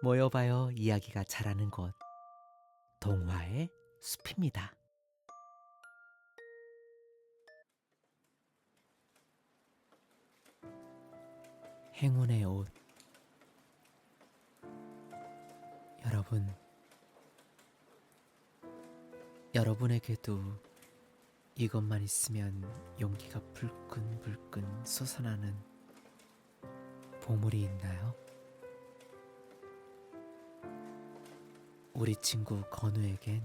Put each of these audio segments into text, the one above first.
모여봐요 이야기가 자라는 곳 동화의 숲입니다. 행운의 옷. 여러분에게도 이것만 있으면 용기가 불끈불끈 솟아나는 보물이 있나요? 우리 친구 건우에겐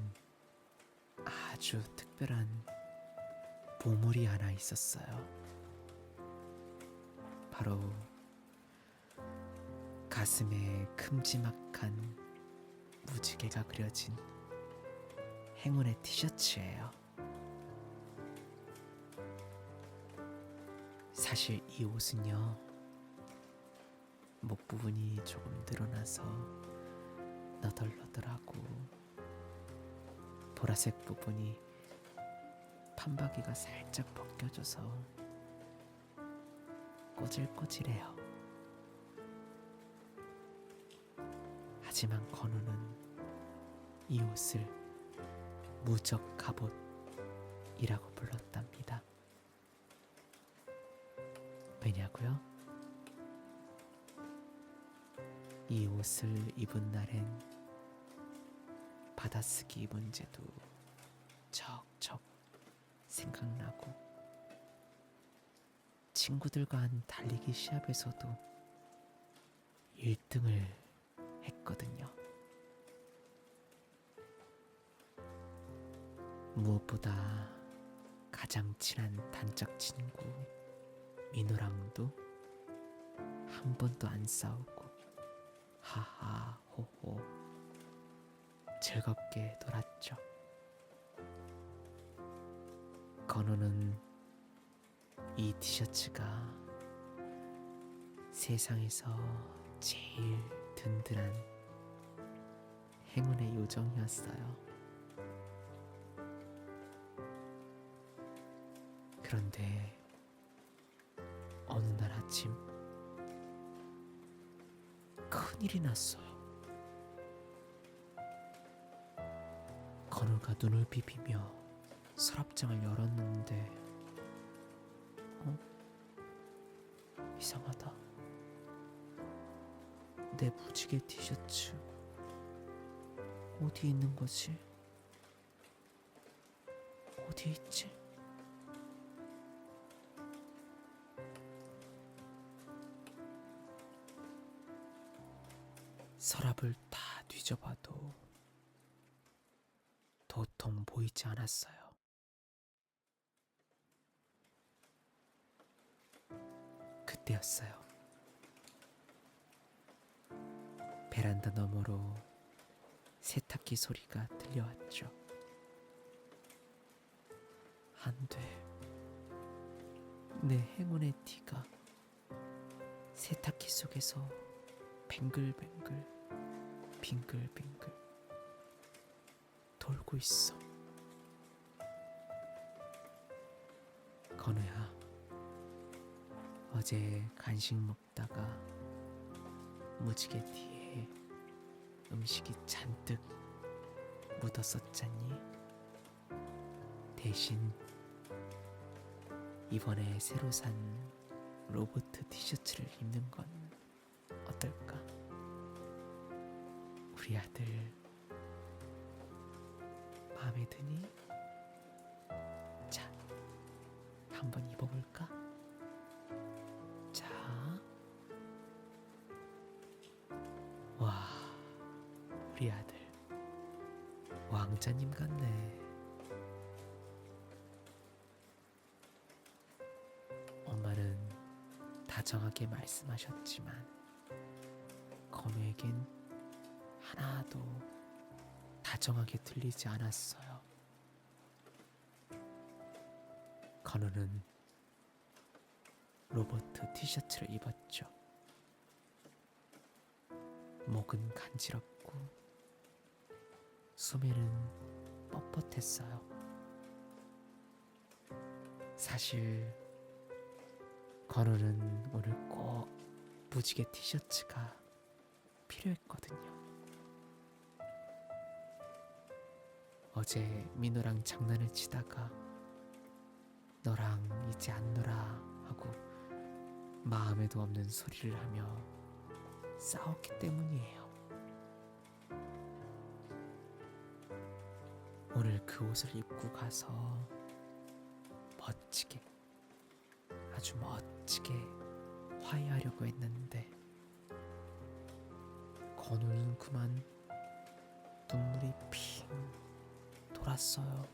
아주 특별한 보물이 하나 있었어요. 바로 가슴에 큼지막한 무지개가 그려진 행운의 티셔츠예요. 사실 이 옷은요, 목 부분이 조금 늘어나서 너덜너덜하고 보라색 부분이 판박이가 살짝 벗겨져서 꼬질꼬질해요. 하지만 건우는 이 옷을 무적 갑옷이라고 불렀답니다. 왜냐고요? 이 옷을 입은 날엔 받아쓰기 문제도 척척 생각나고 친구들과 한 달리기 시합에서도 1등을 했거든요. 무엇보다 가장 친한 단짝 친구 민우랑도 한 번도 안 싸우고 하하 호호 즐겁게 놀았죠. 건우는 이 티셔츠가 세상에서 제일 든든한 행운의 요정이었어요. 그런데 어느 날 아침 큰일이 났어요. 건우가 눈을 비비며 서랍장을 열었는데 이상하다. 내 무지개 티셔츠 어디 있는 거지? 어디 있지? 서랍을 다 뒤져봐도 도통 보이지 않았어요. 그때였어요. 베란다 너머로 세탁기 소리가 들려왔죠. 안 돼. 내 행운의 티가 세탁기 속에서 뱅글뱅글 빙글빙글 돌고 있어. 건우야, 어제 간식 먹다가 무지개 티에 음식이 잔뜩 묻었었잖니? 대신 이번에 새로 산 로보트 티셔츠를 입는 건 어떨까? 우리 아들 마음에 드니? 자, 한번 입어볼까? 자, 와, 우리 아들 왕자님 같네. 엄마는 다정하게 말씀하셨지만 건우에겐 하나도 다정하게 들리지 않았어요. 건우는 로버트 티셔츠를 입었죠. 목은 간지럽고 소매는 뻣뻣했어요. 사실 건우는 오늘 꼭 무지개 티셔츠가 필요했거든요. 어제 민호랑 장난을 치다가 너랑 이제 안 놀아 하고 마음에도 없는 소리를 하며 싸웠기 때문이에요. 오늘 그 옷을 입고 가서 멋지게, 아주 멋지게 화해하려고 했는데 건우는 그만 눈물이 핑 돌았어요.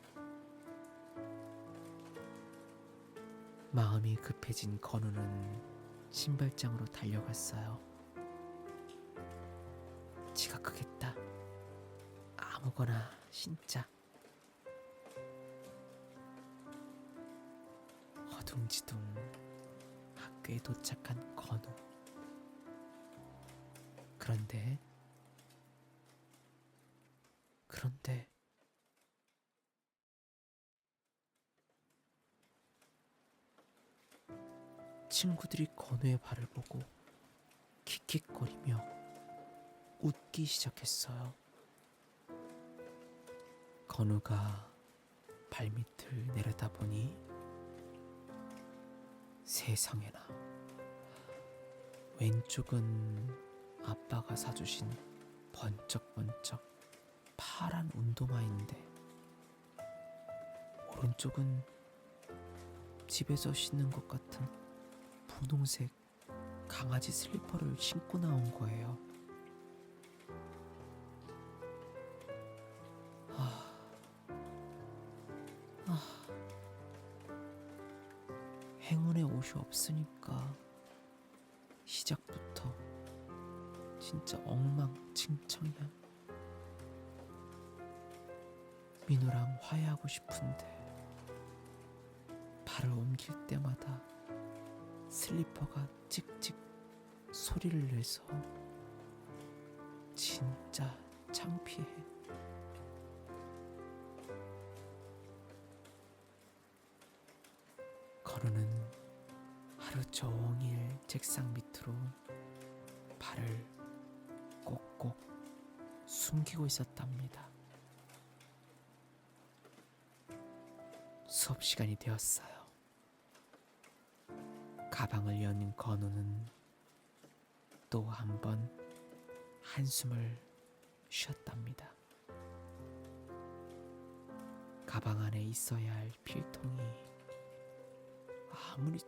마음이 급해진 건우는 신발장으로 달려갔어요. 지각하겠다. 아무거나 신자. 허둥지둥 학교에 도착한 건우. 그런데 친구들이 건우의 발을 보고 킥킥거리며 웃기 시작했어요. 건우가 발밑을 내려다보니 세상에나, 왼쪽은 아빠가 사주신 번쩍번쩍 파란 운동화인데 오른쪽은 집에서 신는 것 같은 분홍색 강아지 슬리퍼를 신고 나온 거예요. 행운의 옷이 없으니까 시작부터 진짜 엉망진창이야. 민호랑 화해하고 싶은데 발을 옮길 때마다 슬리퍼가 찍찍 소리를 내서 진짜 창피해. 건우는 하루 종일 책상 밑으로 발을 꼭꼭 숨기고 있었답니다. 수업 시간이 되었어요. 가방을 여는 건우는 또 한 번 한숨을 쉬었답니다. 가방 안에 있어야 할 필통이 아무리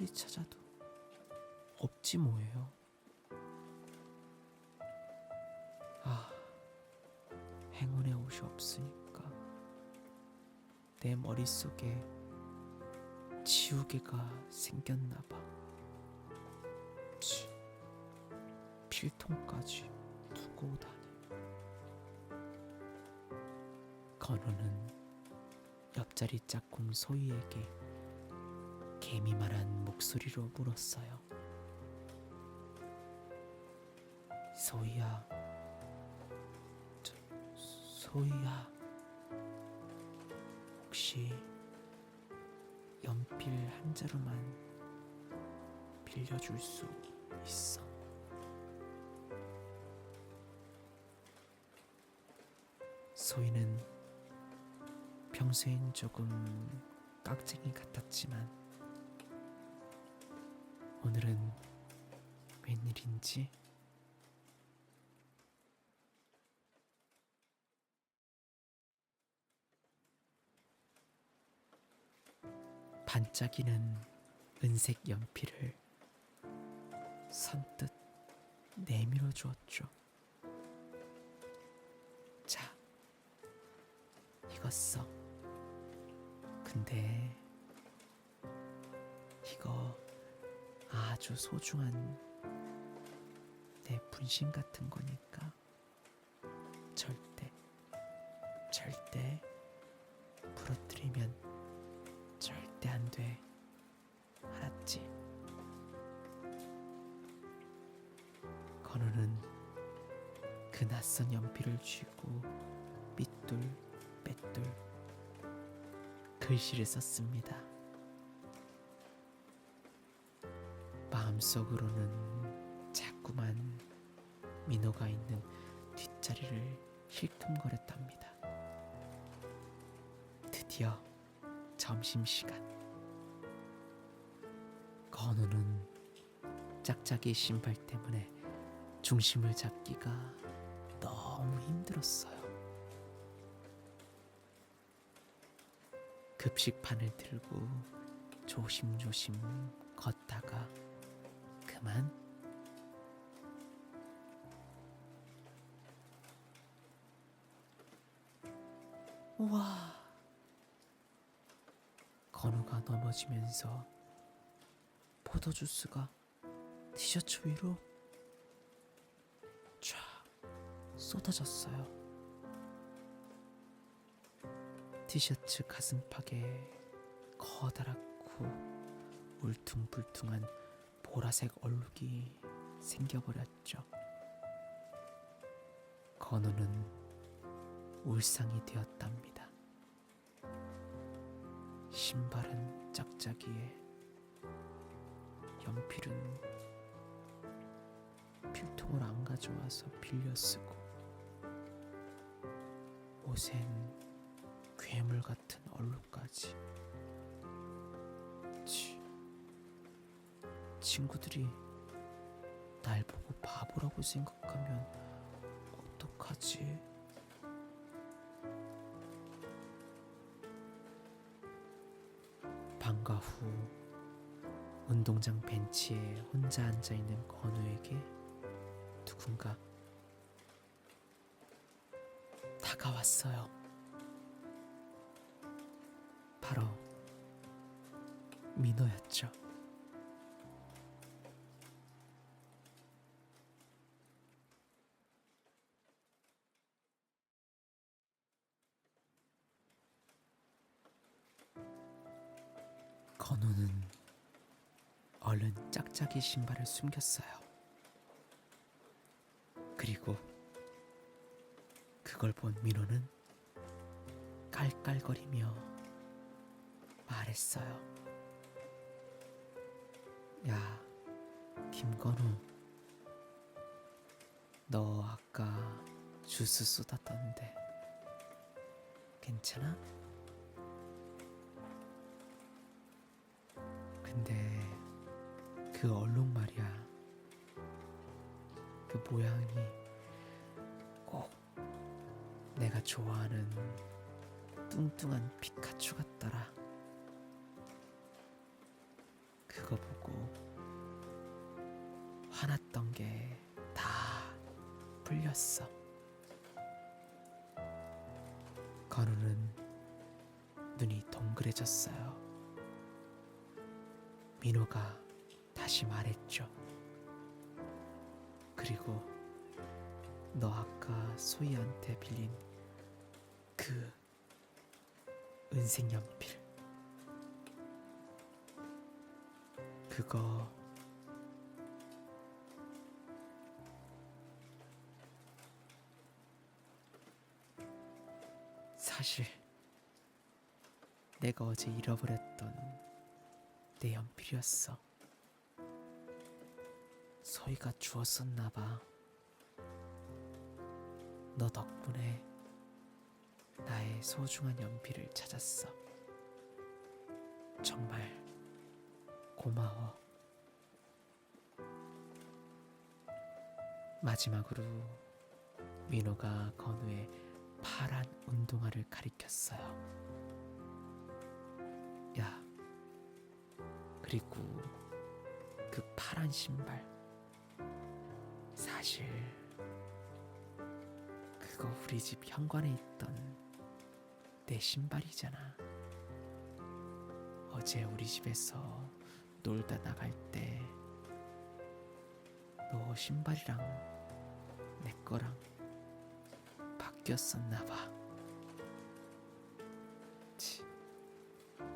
찾아도 없지 뭐예요. 행운의 옷이 없으니까 내 머릿속에 지우개가 생겼나봐. 필통까지 두고 오다니. 건우는 옆자리 짝꿍 소희에게 개미만한 목소리로 물었어요. 소희야, 소희야, 혹시 연필 한 자루만 빌려줄 수 있어? 소희는 평소엔 조금 깍쟁이 같았지만 오늘은 웬일인지 반짝이는 은색 연필을 선뜻 내밀어 주었죠. 자, 이거 써. 근데 이거 아주 소중한 내 분신 같은 거니까 절대 부러뜨리면 절대 안 돼. 알았지? 건우는 그 낯선 연필을 쥐고 삐뚤빼뚤 글씨를 썼습니다. 마음속으로는 자꾸만 민호가 있는 뒷자리를 힐끔거렸답니다. 드디어 점심시간. 건우는 짝짝이 신발 때문에 중심을 잡기가 너무 힘들었어요. 급식판을 들고 조심조심 걷다가 그만 우와! 건우가 넘어지면서 포도주스가 티셔츠 위로 쫙 쏟아졌어요. 티셔츠 가슴팍에 커다랗고 울퉁불퉁한 보라색 얼룩이 생겨버렸죠. 건우는 울상이 되었답니다. 신발은 짝짝이에, 연필은 필통을 안 가져와서 빌려 쓰고, 옷엔 괴물 같은 얼룩까지. 친구들이 날 보고 바보라고 생각하면 어떡하지? 방과 후 운동장 벤치에 혼자 앉아있는 건우에게 누군가 다가왔어요. 바로 민호였죠. 건우는 얼른 짝짝이 신발을 숨겼어요. 그리고 그걸 본 민호는 깔깔거리며 말했어요. 야, 김건우, 너 아까 주스 쏟았던데 괜찮아? 근데 그 얼룩 말이야, 그 모양이 꼭 내가 좋아하는 뚱뚱한 피카츄 같더라. 그거 보고 화났던 게 다 풀렸어. 건우는 눈이 동그래졌어요. 민호가 다시 말했죠. 그리고 너 아까 소희한테 빌린 그 은색 연필, 그거 사실 내가 어제 잃어버렸던 내 연필이었어. 소희가 주웠었나봐. 너 덕분에 나의 소중한 연필을 찾았어. 정말 고마워. 마지막으로 민호가 건우의 파란 운동화를 가리켰어요. 야, 그리고 그 파란 신발, 사실 그거 우리 집 현관에 있던 내 신발이잖아. 어제 우리 집에서 놀다 나갈 때 너 신발이랑 내 거랑 바뀌었었나봐.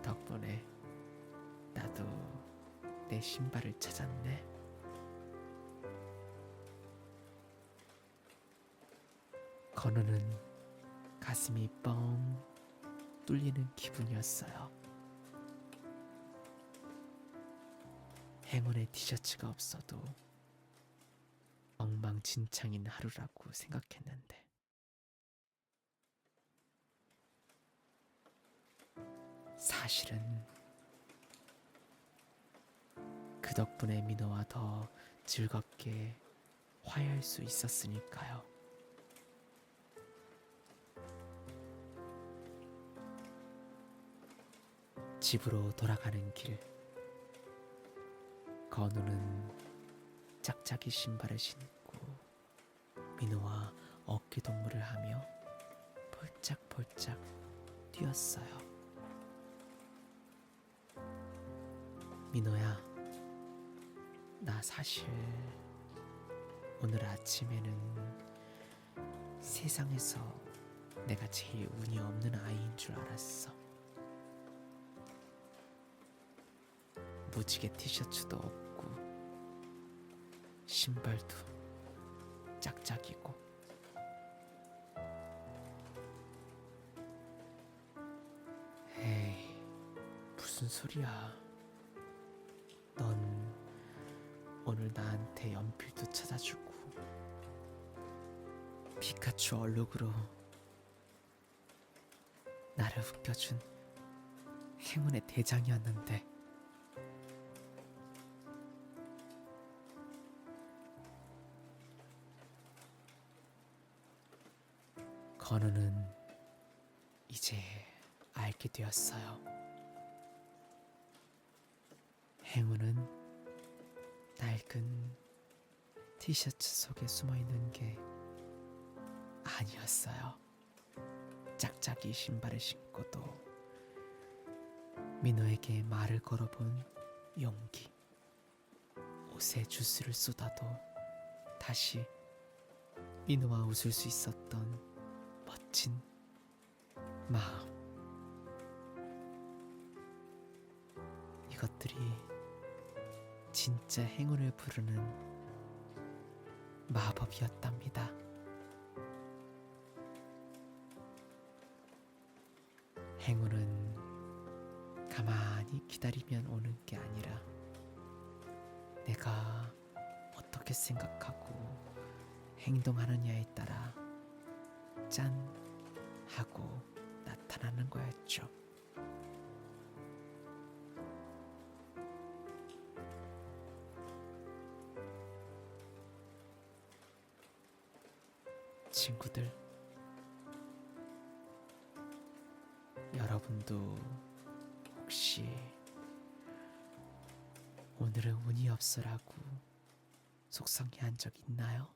덕분에 나도 내 신발을 찾았네. 건우는 가슴이 뻥 뚫리는 기분이었어요. 행운의 티셔츠가 없어도 엉망진창인 하루라고 생각했는데 사실은 그 덕분에 민호와 더 즐겁게 화해할 수 있었으니까요. 집으로 돌아가는 길, 건우는 짝짝이 신발을 신고 민호와 어깨 동무를 하며 폴짝폴짝 뛰었어요. 민호야, 나 사실 오늘 아침에는 세상에서 내가 제일 운이 없는 아이인 줄 알았어. 무지개 티셔츠도 없고 신발도 짝짝이고 에이, 무슨 소리야. 넌 오늘 나한테 연필도 찾아주고 피카츄 얼룩으로 나를 웃겨준 행운의 대장이었는데. 건우는 이제 알게 되었어요. 행운은 낡은 티셔츠 속에 숨어있는 게 아니었어요. 짝짝이 신발을 신고도 민호에게 말을 걸어본 용기, 옷에 주스를 쏟아도 다시 민호와 웃을 수 있었던 멋진 마음. 이것들이 진짜 행운을 부르는 마법이었답니다. 행운은 가만히 기다리면 오는 게 아니라 내가 어떻게 생각하고 행동하느냐에 따라 짠 하고 나타나는 거였죠. 친구들, 여러분도 혹시 오늘은 운이 없어라고 속상해한 적 있나요?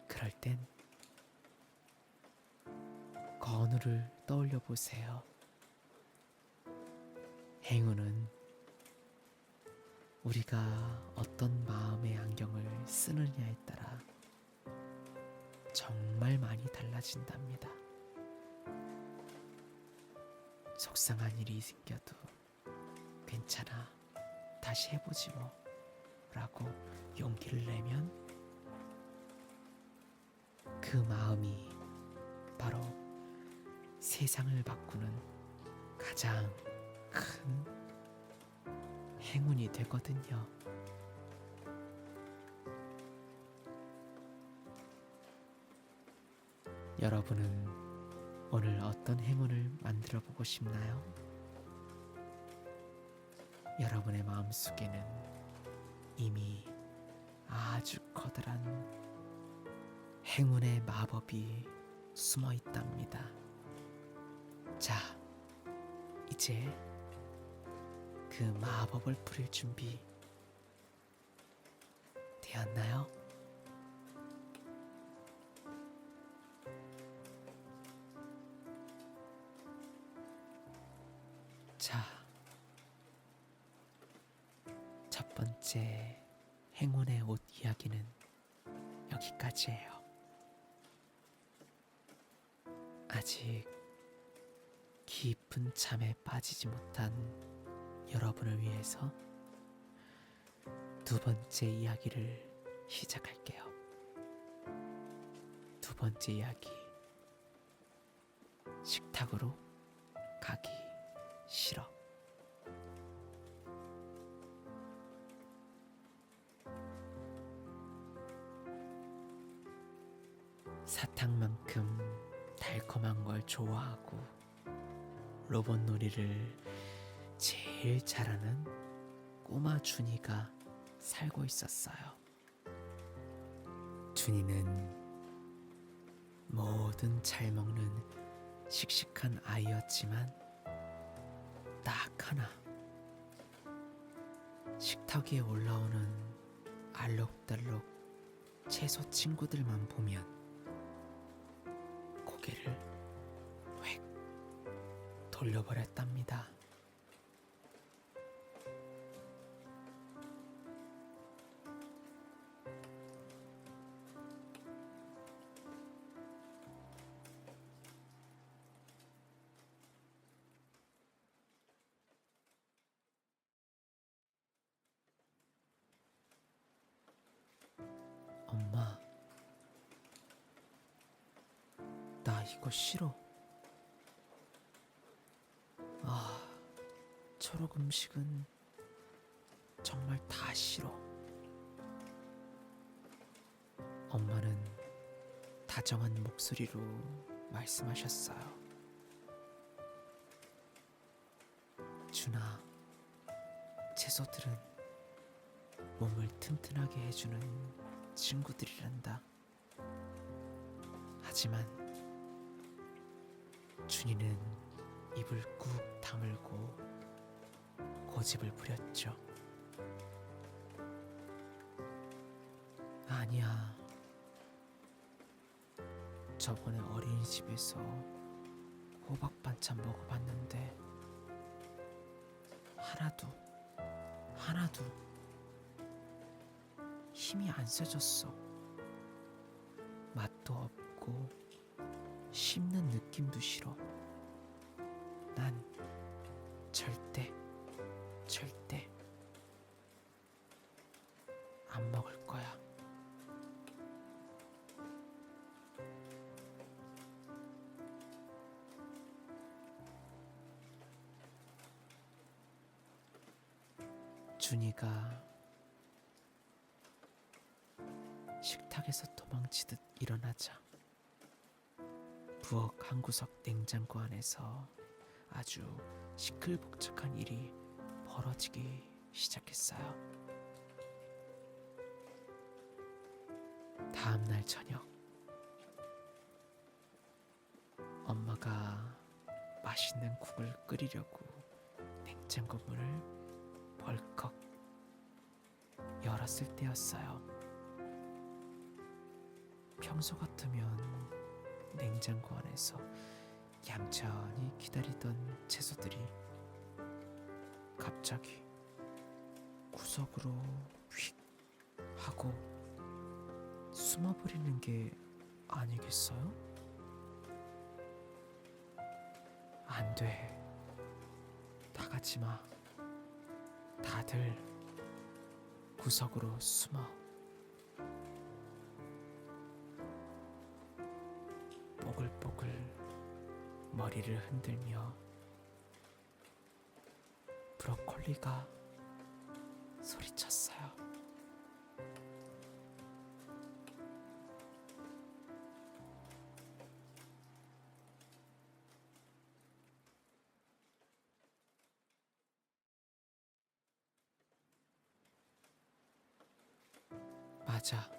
그럴 땐 건우를 떠올려 보세요. 행운은 우리가 어떤 마음의 안경을 쓰느냐에 따라 정말 많이 달라진답니다. 속상한 일이 생겨도 괜찮아, 다시 해보지 뭐 라고 용기를 내면 그 마음이 바로 세상을 바꾸는 가장 큰 행운이 되거든요. 여러분은 오늘 어떤 행운을 만들어 보고 싶나요? 여러분의 마음속에는 이미 아주 커다란 행운의 마법이 숨어 있답니다. 자, 이제 그 마법을 부릴 준비 되었나요? 자, 첫 번째 행운의 옷 이야기는 여기까지예요. 아직 깊은 잠에 빠지지 못한 여러분을 위해서 두 번째 이야기를 시작할게요. 두 번째 이야기, 식탁으로 가기 싫어. 사탕만큼 달콤한 걸 좋아하고 로봇 놀이를 제일 잘하는 꼬마 준이가 살고 있었어요. 준이는 뭐든 잘 먹는 씩씩한 아이였지만 딱 하나, 식탁 위에 올라오는 알록달록 채소 친구들만 보면 고개를 획 돌려버렸답니다. 엄마, 나 이거 싫어. 초록 음식은 정말 다 싫어. 엄마는 다정한 목소리로 말씀하셨어요. 준아, 채소들은 몸을 튼튼하게 해주는 친구들이란다. 하지만 준이는 입을 꾹 다물고 고집을 부렸죠. 아니야. 저번에 어린이집에서 호박 반찬 먹어봤는데 하나도 힘이 안 세졌어. 맛도 없고 씹는 느낌도 싫어. 난 절대 안 먹을 거야. 준이가 식탁에서 도망치듯 일어나자 부엌 한 구석 냉장고 안에서 아주 시끌벅적한 일이 벌어지기 시작했어요. 다음날 저녁, 엄마가 맛있는 국을 끓이려고 냉장고 문을 벌컥 열었을 때였어요. 평소 같으면 냉장고 안에서 얌전히 기다리던 채소들이 갑자기 구석으로 휙 하고 숨어버리는 게 아니겠어요? 안 돼. 나가지 마. 다들 구석으로 숨어. 뽀글뽀글 머리를 흔들며 브로콜리가 소리쳤어요. 맞아.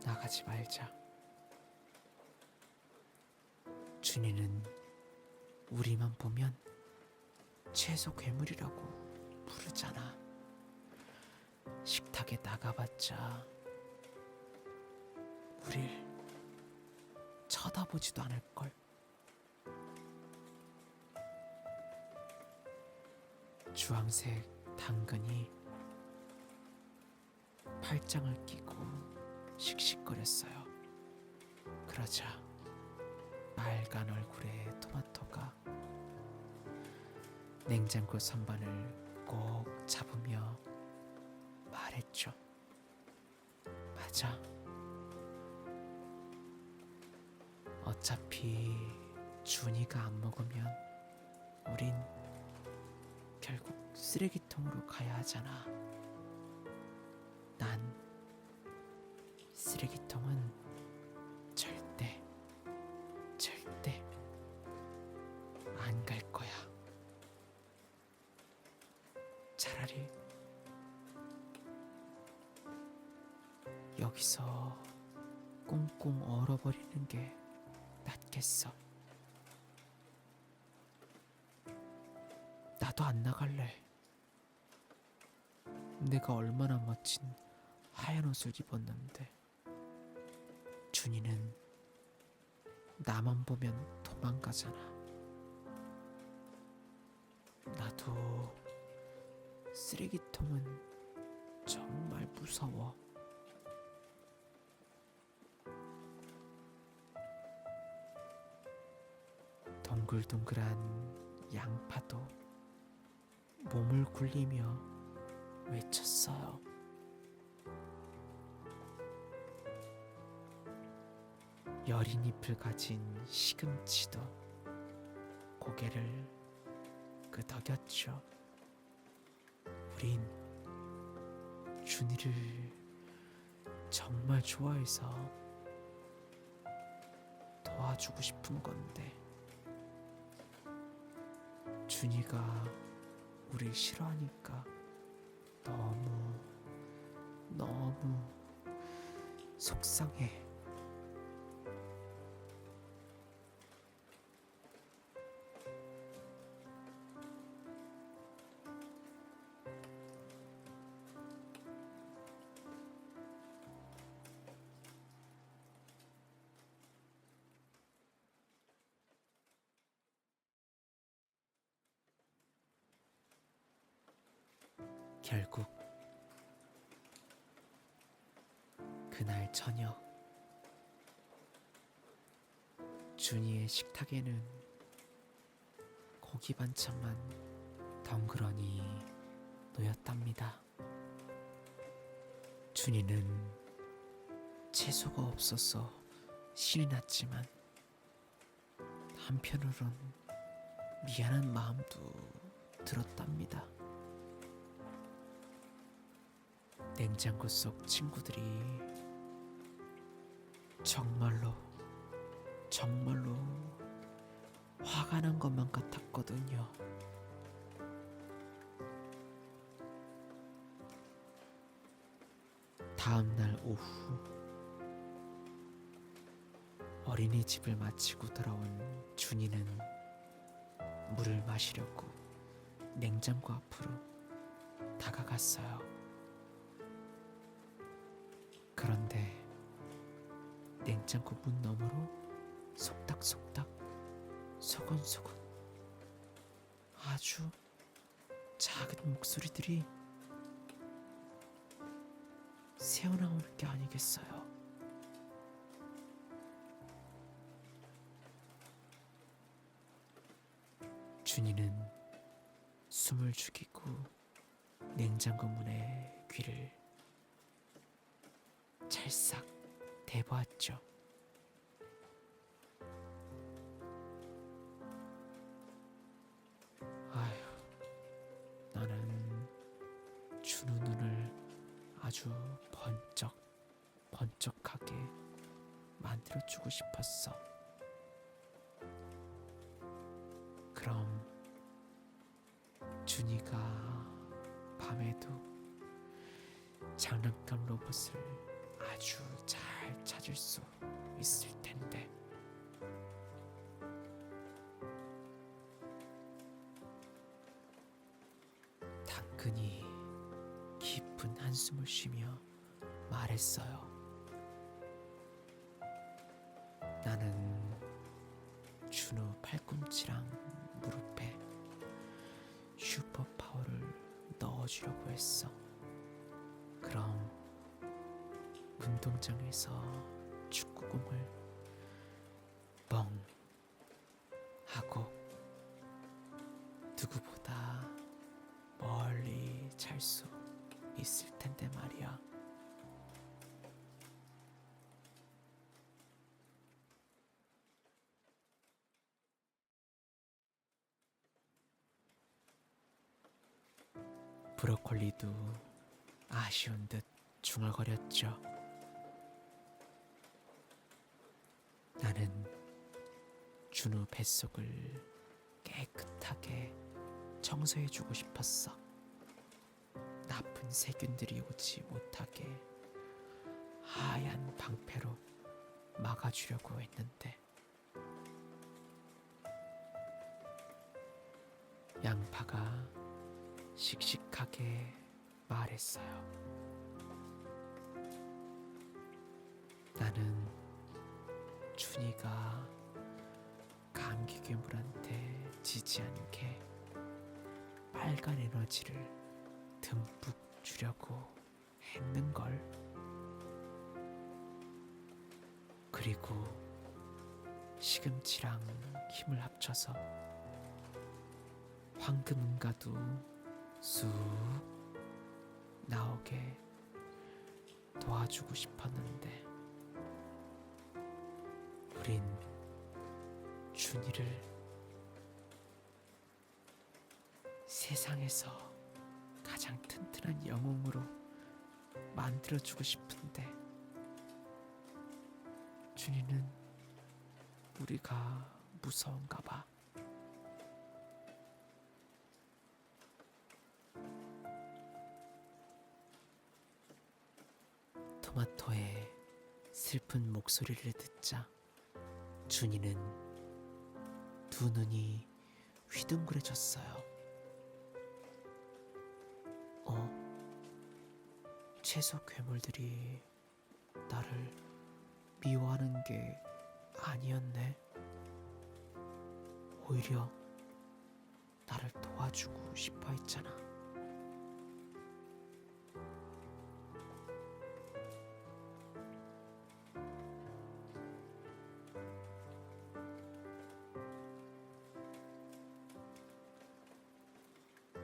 나가지 말자. 준이는 우리만 보면 채소 괴물이라고 부르잖아. 식탁에 나가봤자 우릴 쳐다보지도 않을걸. 주황색 당근이 팔짱을 끼고 씩씩거렸어요. 그러자 빨간 얼굴의 토마토가 냉장고 선반을 꼭 잡으며 말했죠. 맞아. 어차피 준이가 안 먹으면 우린 결국 쓰레기통으로 가야 하잖아. 난 쓰레기통은 절대, 절대 안 갈 거야. 차라리 여기서 꽁꽁 얼어버리는 게 낫겠어. 나도 안 나갈래. 내가 얼마나 멋진 하얀 옷을 입었는데 준이는 나만 보면 도망가잖아. 나도 쓰레기통은 정말 무서워. 동글동글한 양파도 몸을 굴리며 외쳤어요. 여린 잎을 가진 시금치도 고개를 끄덕였죠. 우린 준이를 정말 좋아해서 도와주고 싶은 건데 준이가 우리 싫어하니까 너무 속상해. 결국 그날 저녁 준이의 식탁에는 고기 반찬만 덩그러니 놓였답니다. 준이는 채소가 없어서 신이 났지만 한편으론 미안한 마음도 들었답니다. 냉장고 속 친구들이 정말로 화가 난 것만 같았거든요. 다음날 오후 어린이집을 마치고 돌아온 준이는 물을 마시려고 냉장고 앞으로 다가갔어요. 그런데 냉장고 문 너머로 속닥속닥 소곤소곤 아주 작은 목소리들이 새어나오는 게 아니겠어요. 준이는 숨을 죽이고 냉장고 문에 귀를 찰싹 대보았죠. 아휴, 나는 준우 눈을 아주 번쩍하게 만들어주고 싶었어. 그럼 준이가 밤에도 장난감 로봇을 아주 잘 찾을 수 있을 텐데. 당근이 깊은 한숨을 쉬며 말했어요. 나는 준우 팔꿈치랑 무릎에 슈퍼파워를 넣어주려고 했어. 그럼 운동장에서 축구공을 뻥 하고 누구보다 멀리 찰 수 있을 텐데 말이야. 브로콜리도 아쉬운 듯 중얼거렸죠. 나는 준우 뱃속을 깨끗하게 청소해주고 싶었어. 나쁜 세균들이 오지 못하게 하얀 방패로 막아주려고 했는데 양파가 씩씩하게 말했어요. 나는 준이가 감기 괴물한테 지지 않게 빨간 에너지를 듬뿍 주려고 했는걸. 그리고 시금치랑 힘을 합쳐서 황금은가도 쑥 나오게 도와주고 싶었는데 우린 준이를 세상에서 가장 튼튼한 영웅으로 만들어주고 싶은데 준이는 우리가 무서운가 봐. 토마토의 슬픈 목소리를 듣자 준이는 두 눈이 휘둥그레졌어요. 채소 괴물들이 나를 미워하는 게 아니었네. 오히려 나를 도와주고 싶어 했잖아.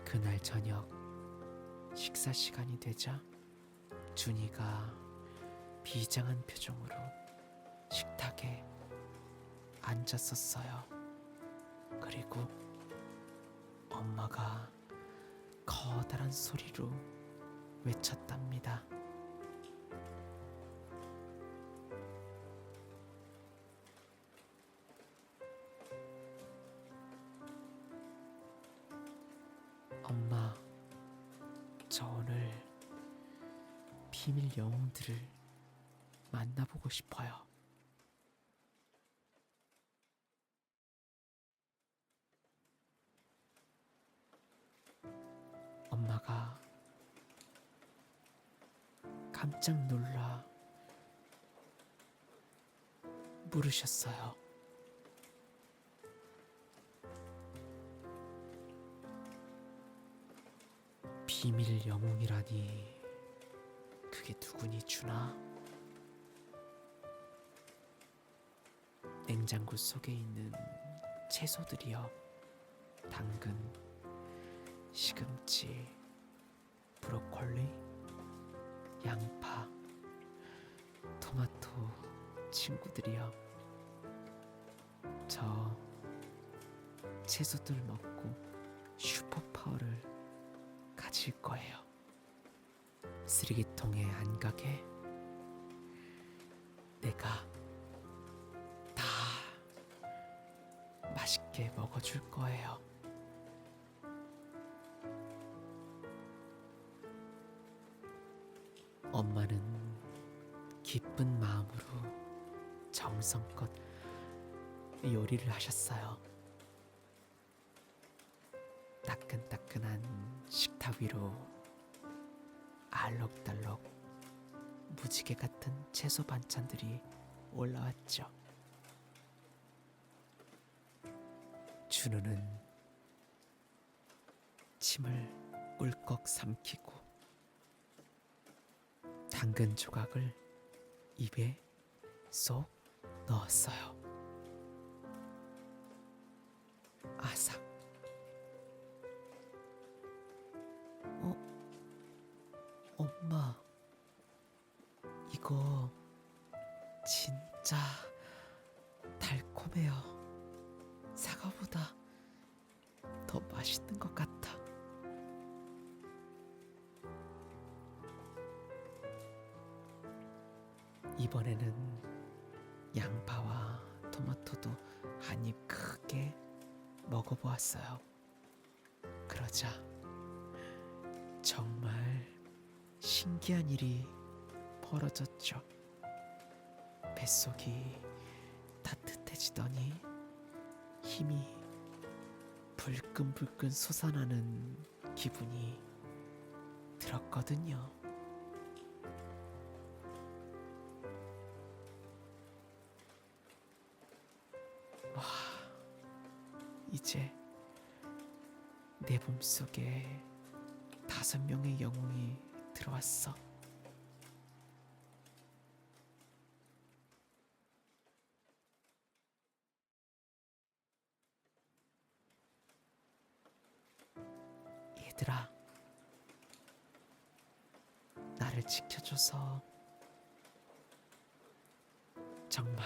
그날 저녁 식사 시간이 되자 준이가 비장한 표정으로 식탁에 앉았었어요. 그리고 엄마가 커다란 소리로 외쳤답니다. 엄마, 저 오늘 비밀 영웅들을 만나보고 싶어요. 엄마가 깜짝 놀라 물으셨어요. 비밀 영웅이라니 그게 누구니 준아? 냉장고 속에 있는 채소들이여. 당근, 시금치, 브로콜리, 양파, 토마토 친구들이여. 저 채소들 먹고 슈퍼파워를 가질 거예요. 쓰레기통에 안 가게 내가 다 맛있게 먹어줄 거예요. 엄마는 기쁜 마음으로 정성껏 요리를 하셨어요. 따끈따끈한 식탁 위로 알록달록 무지개 같은 채소 반찬들이 올라왔죠. 준우는 침을 꿀꺽 삼키고 당근 조각을 입에 쏙 넣었어요. 아삭. 엄마, 이거 진짜 달콤해요. 사과보다 더 맛있는 것 같아. 이번에는 양파와 저도 한 입 크게 먹어보았어요. 그러자 정말 신기한 일이 벌어졌죠. 뱃속이 따뜻해지더니 힘이 불끈불끈 솟아나는 기분이 들었거든요. 와, 이제 내 몸속에 5명의 영웅이 들어왔어. 얘들아, 나를 지켜줘서 정말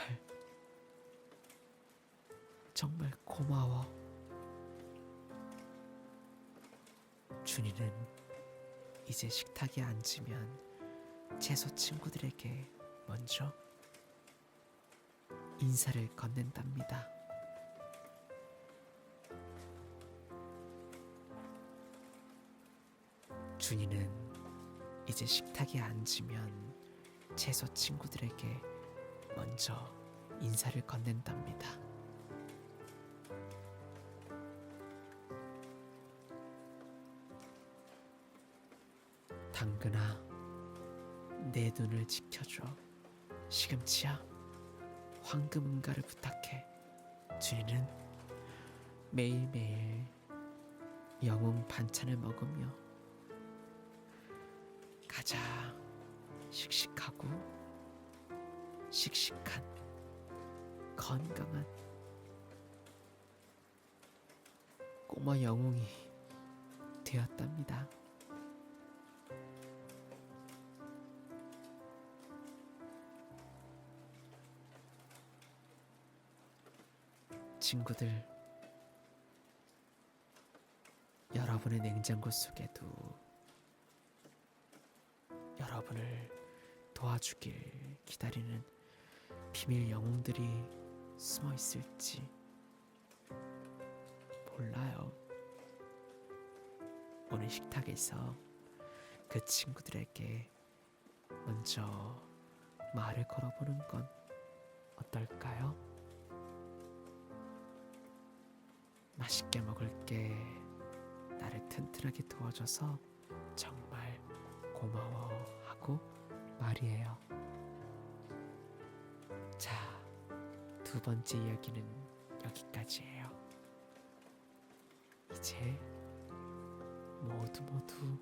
정말 고마워. 준이는 이제 식탁에 앉으면 채소 친구들에게 먼저 인사를 건넨답니다. 준이는 이제 식탁에 앉으면 채소 친구들에게 먼저 인사를 건넨답니다. 당근아, 내 눈을 지켜줘. 시금치야, 황금 은가를 부탁해. 준이는 매일매일 영웅 반찬을 먹으며 가장 씩씩하고 씩씩한 건강한 꼬마 영웅이 되었답니다. 친구들, 여러분의 냉장고 속에도 여러분을 도와주길 기다리는 비밀 영웅들이 숨어 있을지 몰라요. 오늘 식탁에서 그 친구들에게 먼저 말을 걸어보는 건 어떨까요? 맛있게 먹을게. 나를 튼튼하게 도와줘서 정말 고마워하고 말이에요. 자, 2번째 이야기는 여기까지예요. 이제 모두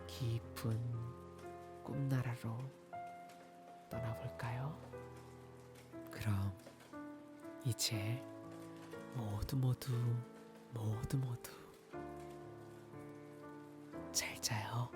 깊은 꿈나라로 떠나볼까요? 그럼 이제 모두 잘 자요.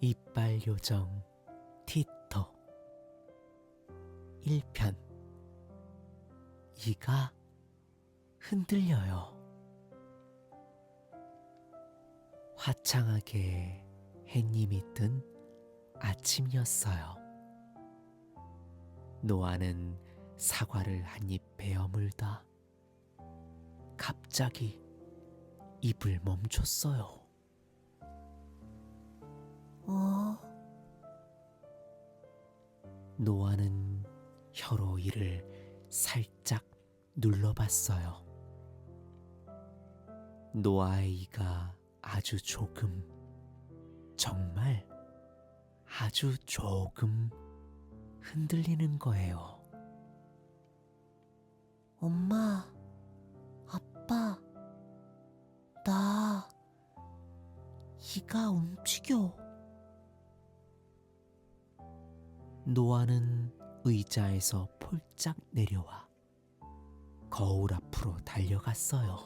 이빨 요정 티터 1편. 이가 흔들려요. 화창하게 햇님이 뜬 아침이었어요. 노아는 사과를 한 입 베어 물다 갑자기 입을 멈췄어요. 노아는 혀로 이를 살짝 눌러봤어요. 노아의 이가 아주 조금, 정말 아주 조금 흔들리는 거예요. 엄마, 아빠, 나 이가 움직여. 노아는 의자에서 폴짝 내려와 거울 앞으로 달려갔어요.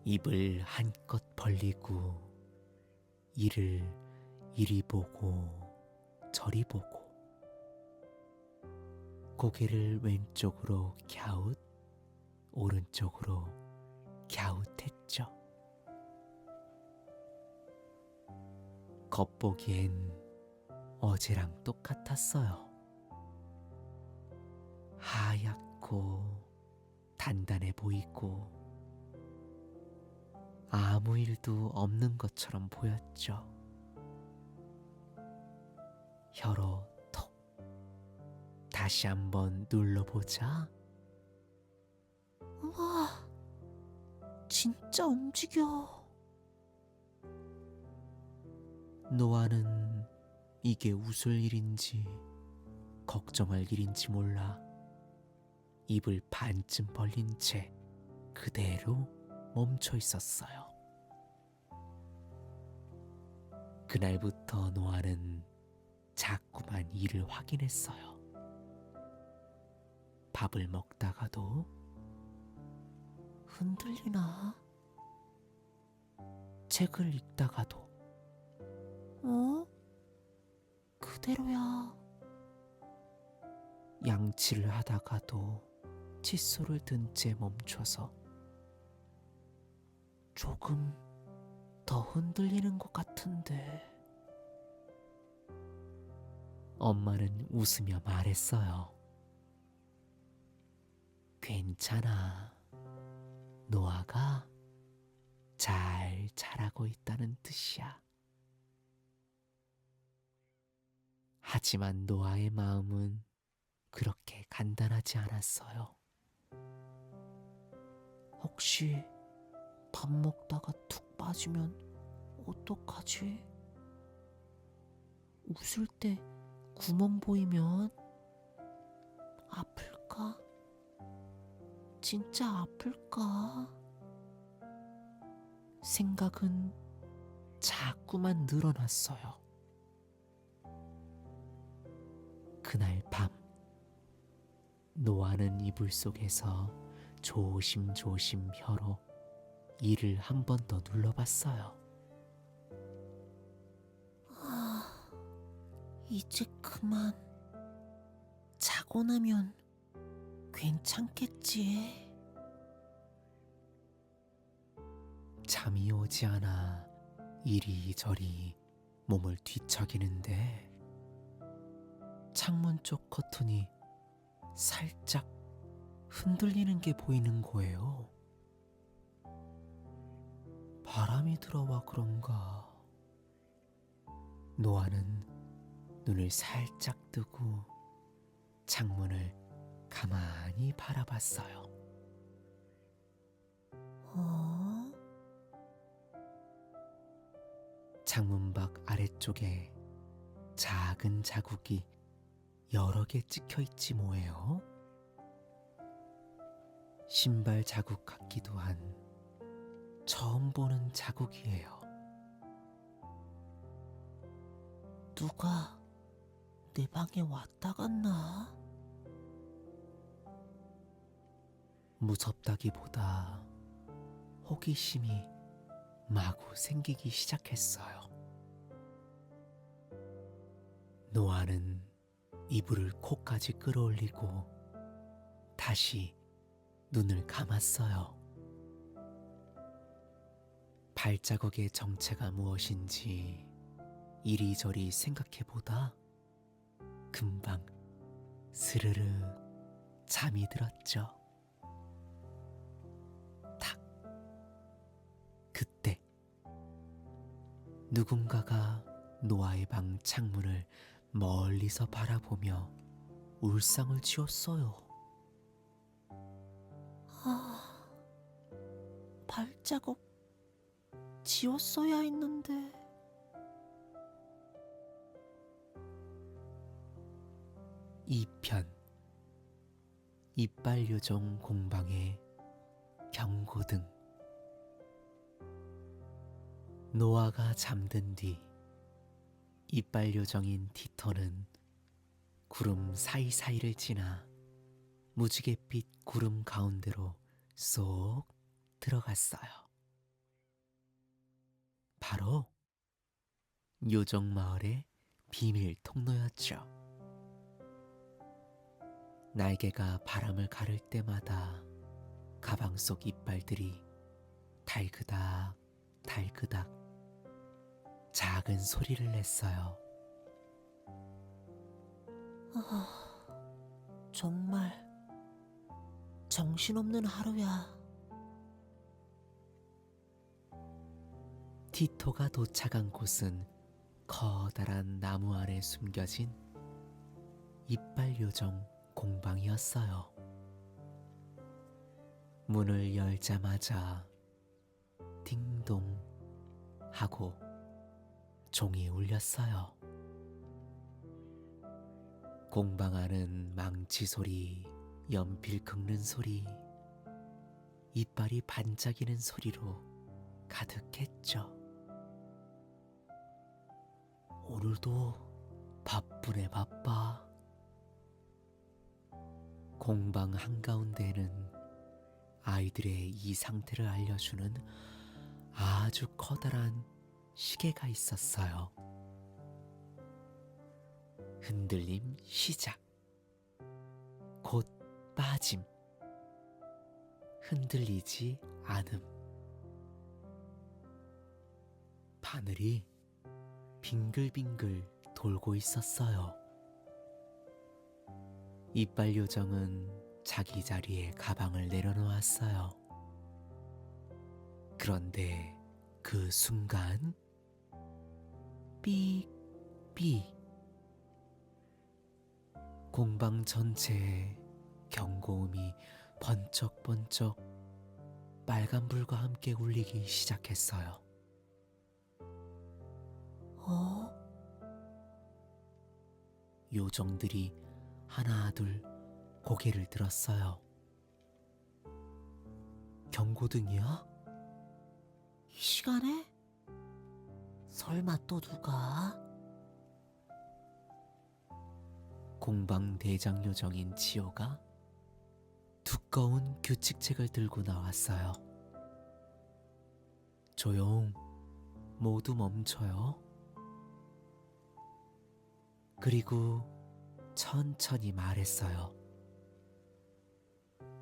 입을 한껏 벌리고 이를 이리 보고 저리 보고 고개를 왼쪽으로 갸웃 오른쪽으로 갸웃했죠. 겉보기엔 어제랑 똑같았어요. 하얗고 단단해 보이고 아무 일도 없는 것처럼 보였죠. 혀로 톡 다시 한번 눌러보자. 우와, 진짜 움직여. 노아는 이게 웃을 일인지 걱정할 일인지 몰라 입을 반쯤 벌린 채 그대로 멈춰 있었어요. 그날부터 노아는 자꾸만 이를 확인했어요. 밥을 먹다가도 흔들리나? 책을 읽다가도 어? 그대로야. 양치를 하다가도 칫솔을 든 채 멈춰서 조금 더 흔들리는 것 같은데. 엄마는 웃으며 말했어요. 괜찮아. 노아가 잘 자라고 있다는 뜻이야. 하지만 노아의 마음은 그렇게 간단하지 않았어요. 혹시 밥 먹다가 툭 빠지면 어떡하지? 웃을 때 구멍 보이면 아플까? 진짜 아플까? 생각은 자꾸만 늘어났어요. 그날 밤 노아는 이불 속에서 조심조심 혀로 이를 한 번 더 눌러봤어요. 이제 그만. 자고 나면 괜찮겠지. 잠이 오지 않아 이리저리 몸을 뒤척이는데 창문 쪽 커튼이 살짝 흔들리는 게 보이는 거예요. 바람이 들어와 그런가. 노아는 눈을 살짝 뜨고 창문을 가만히 바라봤어요. 어? 창문 밖 아래쪽에 작은 자국이 여러 개 찍혀 있지 뭐예요. 신발 자국 같기도 한 처음 보는 자국이에요. 누가 내 방에 왔다 갔나? 무섭다기보다 호기심이 마구 생기기 시작했어요. 노아는 이불을 코까지 끌어올리고 다시 눈을 감았어요. 발자국의 정체가 무엇인지 이리저리 생각해보다 금방 스르르 잠이 들었죠. 탁! 그때 누군가가 노아의 방 창문을 멀리서 바라보며 울상을 지었어요. 발자국 지웠어야 했는데. 이편 이빨 요정 공방의 경고등. 노아가 잠든 뒤 이빨 요정인 디터는 구름 사이사이를 지나 무지갯빛 구름 가운데로 쏙 들어갔어요. 요정 마을의 비밀 통로였죠. 날개가 바람을 가를 때마다 가방 속 이빨들이 달그닥 달그닥 작은 소리를 냈어요. 정말 정신없는 하루야. 티토가 도착한 곳은 커다란 나무 안에 숨겨진 이빨 요정 공방이었어요. 문을 열자마자 띵동 하고 종이 울렸어요. 공방 안은 망치 소리, 연필 긁는 소리, 이빨이 반짝이는 소리로 가득했죠. 오늘도 바쁘네 바빠. 공방 한가운데에는 아이들의 이 상태를 알려주는 아주 커다란 시계가 있었어요. 흔들림 시작. 곧 빠짐. 흔들리지 않음. 바늘이 빙글빙글 돌고 있었어요. 이빨 요정은 자기 자리에 가방을 내려놓았어요. 그런데 그 순간 삑삑 공방 전체에 경고음이 번쩍번쩍 빨간불과 함께 울리기 시작했어요. 요정들이 하나 둘 고개를 들었어요. 경고등이야? 이 시간에? 설마 또 누가? 공방 대장 요정인 지호가 두꺼운 규칙책을 들고 나왔어요. 조용, 모두 멈춰요. 그리고 천천히 말했어요.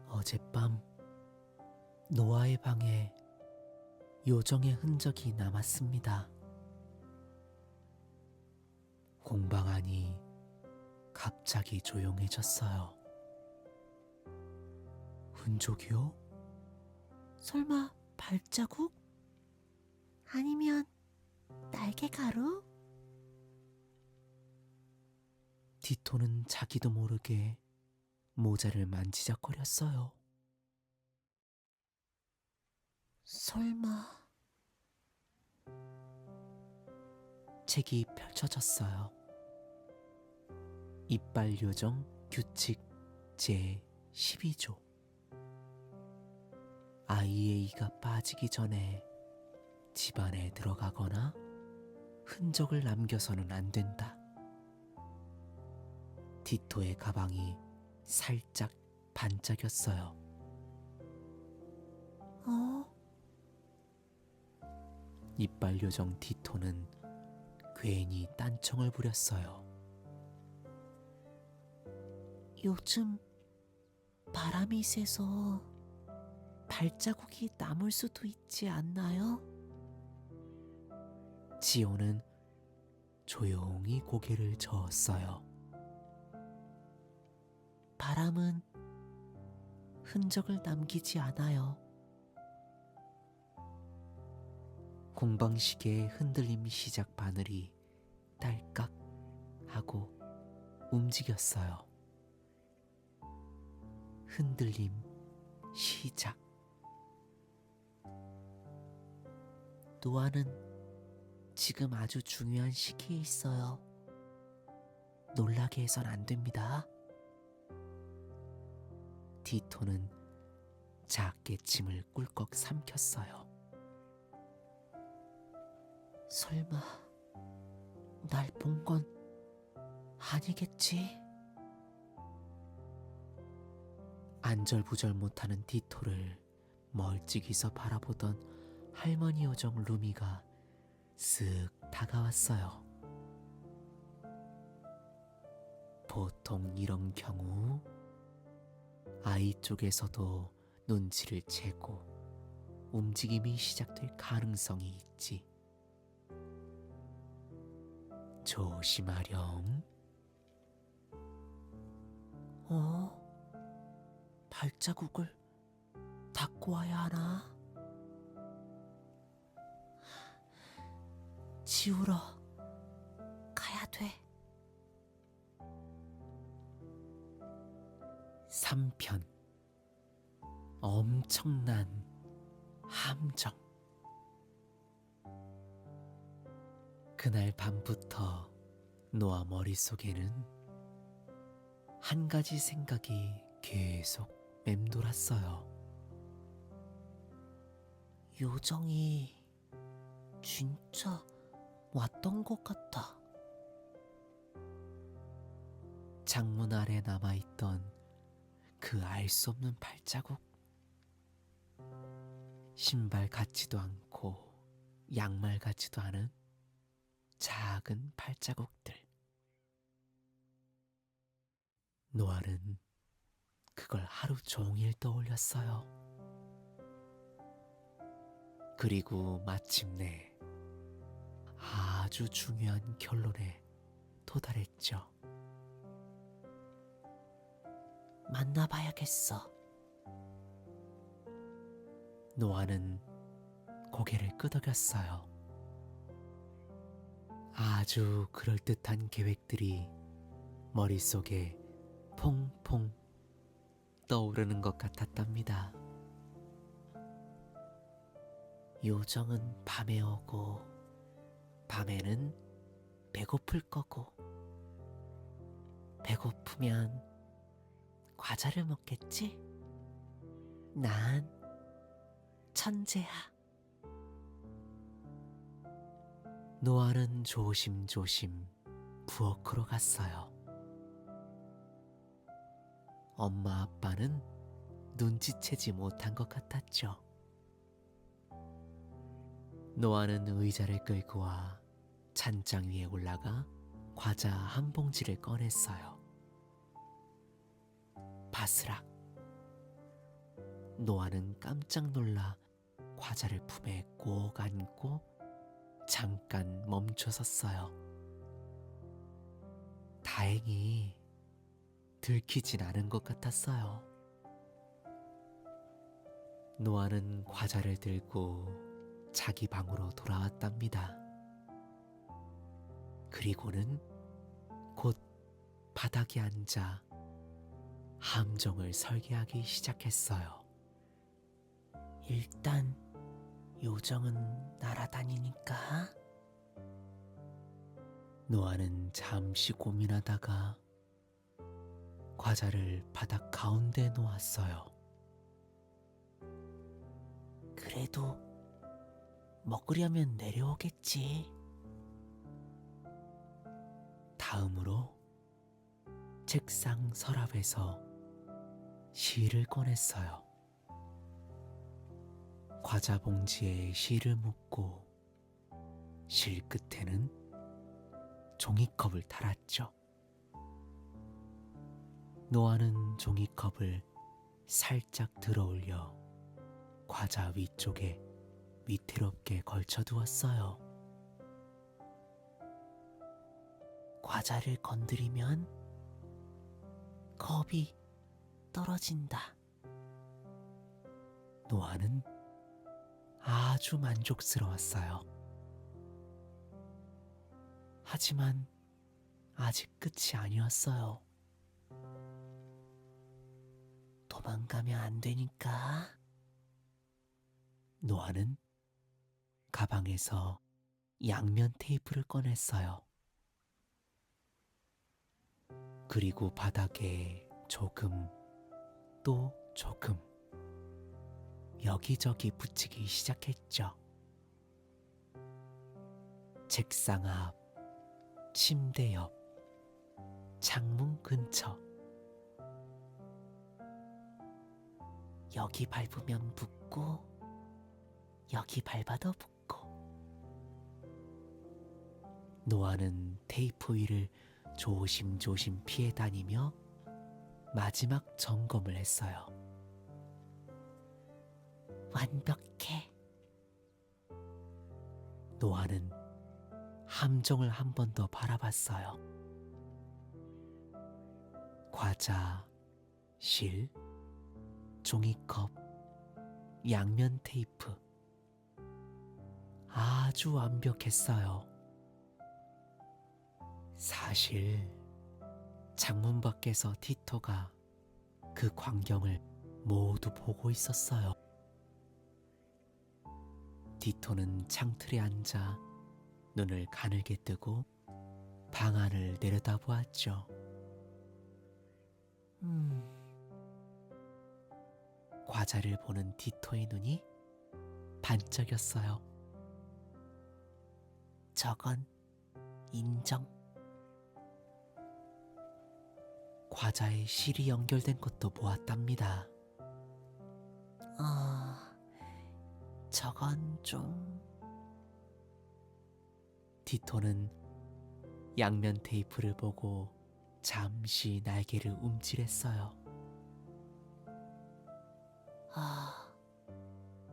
어젯밤 노아의 방에 요정의 흔적이 남았습니다. 공방 안이 갑자기 조용해졌어요. 흔적이요? 설마 발자국? 아니면 날개 가루? 티토는 자기도 모르게 모자를 만지작거렸어요. 설마 책이 펼쳐졌어요. 이빨 요정 규칙 제 12조. 아이의 이가 빠지기 전에 집안에 들어가거나 흔적을 남겨서는 안 된다. 티토의 가방이 살짝 반짝였어요. 이빨 요정 티토는 괜히 딴청을 부렸어요. 요즘 바람이 세서 발자국이 남을 수도 있지 않나요? 지호는 조용히 고개를 저었어요. 바람은 흔적을 남기지 않아요. 공방시계의 흔들림 시작 바늘이 딸깍 하고 움직였어요. 흔들림 시작. 노아는 지금 아주 중요한 시기에 있어요. 놀라게 해선 안 됩니다. 티토는 작게 침을 꿀꺽 삼켰어요. 설마 날 본 건 아니겠지? 안절부절 못하는 티토를 멀찍이서 바라보던 할머니 요정 루미가 쓱 다가왔어요. 보통 이런 경우 아이 쪽에서도 눈치를 채고 움직임이 시작될 가능성이 있지. 조심하렴. 발자국을 닦고 와야 하나? 지우러 가야 돼. 3편 엄청난 함정. 그날 밤부터 노아 머릿속에는 한 가지 생각이 계속 맴돌았어요. 요정이 진짜 왔던 것 같아. 창문 아래 남아있던 그 알 수 없는 발자국. 신발 같지도 않고 양말 같지도 않은 작은 발자국들. 노아는 그걸 하루 종일 떠올렸어요. 그리고 마침내 아주 중요한 결론에 도달했죠. 만나봐야겠어. 노아는 고개를 끄덕였어요. 아주 그럴듯한 계획들이 머릿속에 퐁퐁 떠오르는 것 같았답니다. 요정은 밤에 오고 밤에는 배고플 거고 배고프면 과자를 먹겠지? 난 천재야. 노아는 조심조심 부엌으로 갔어요. 엄마 아빠는 눈치채지 못한 것 같았죠. 노아는 의자를 끌고 와 찬장 위에 올라가 과자 한 봉지를 꺼냈어요. 바스락. 노아는 깜짝 놀라 과자를 품에 꼭 안고 잠깐 멈춰섰어요. 다행히 들키진 않은 것 같았어요. 노아는 과자를 들고 자기 방으로 돌아왔답니다. 그리고는 곧 바닥에 앉아 함정을 설계하기 시작했어요. 일단 요정은 날아다니니까. 노아는 잠시 고민하다가 과자를 바닥 가운데 놓았어요. 그래도 먹으려면 내려오겠지. 다음으로 책상 서랍에서 실을 꺼냈어요. 과자 봉지에 실을 묶고 실 끝에는 종이컵을 달았죠. 노아는 종이컵을 살짝 들어올려 과자 위쪽에 위태롭게 걸쳐두었어요. 과자를 건드리면 컵이 떨어진다. 노아는 아주 만족스러웠어요. 하지만 아직 끝이 아니었어요. 도망가면 안 되니까. 노아는 가방에서 양면 테이프를 꺼냈어요. 그리고 바닥에 조금 또 조금 여기저기 붙이기 시작했죠. 책상 앞, 침대 옆, 창문 근처. 여기 밟으면 붙고 여기 밟아도 붙고. 노아는 테이프 위를 조심조심 피해 다니며 마지막 점검을 했어요. 완벽해. 노아는 함정을 한 번 더 바라봤어요. 과자, 실, 종이컵, 양면 테이프. 아주 완벽했어요. 사실 창문 밖에서 티토가 그 광경을 모두 보고 있었어요. 티토는 창틀에 앉아 눈을 가늘게 뜨고 방 안을 내려다보았죠. 과자를 보는 티토의 눈이 반짝였어요. 저건 인정. 과자에 실이 연결된 것도 보았답니다. 저건 좀... 티토는 양면 테이프를 보고 잠시 날개를 움찔했어요.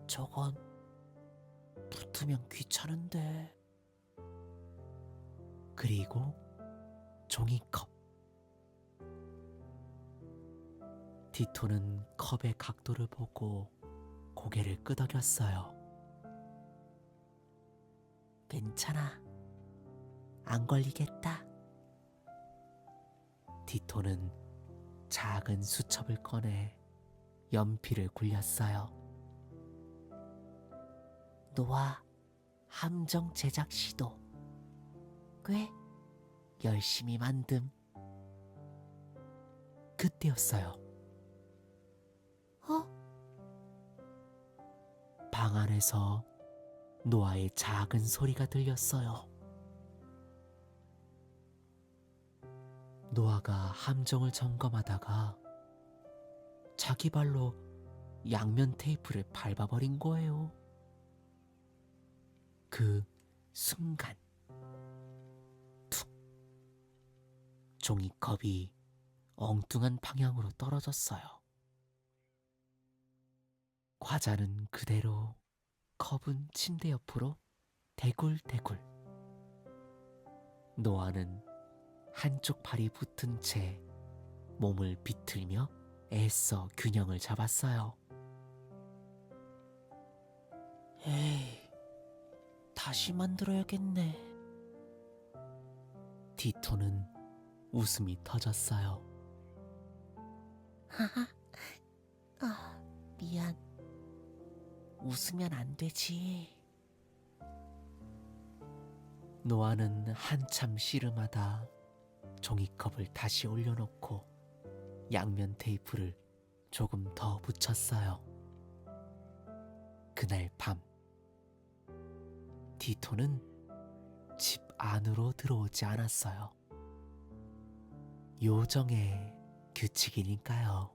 저건 붙으면 귀찮은데. 그리고 종이컵. 티토는 컵의 각도를 보고 고개를 끄덕였어요. 괜찮아. 안 걸리겠다. 티토는 작은 수첩을 꺼내 연필을 굴렸어요. 노아 함정 제작 시도. 꽤 열심히 만듦. 그때였어요. 방 안에서 노아의 작은 소리가 들렸어요. 노아가 함정을 점검하다가 자기 발로 양면 테이프를 밟아버린 거예요. 그 순간 툭! 종이컵이 엉뚱한 방향으로 떨어졌어요. 과자는 그대로, 컵은 침대 옆으로 대굴대굴. 노아는 한쪽 발이 붙은 채 몸을 비틀며 애써 균형을 잡았어요. 에이, 다시 만들어야겠네. 티토는 웃음이 터졌어요. 하하, 미안. 웃으면 안 되지. 노아는 한참 씨름하다 종이컵을 다시 올려놓고 양면 테이프를 조금 더 붙였어요. 그날 밤 티토는 집 안으로 들어오지 않았어요. 요정의 규칙이니까요.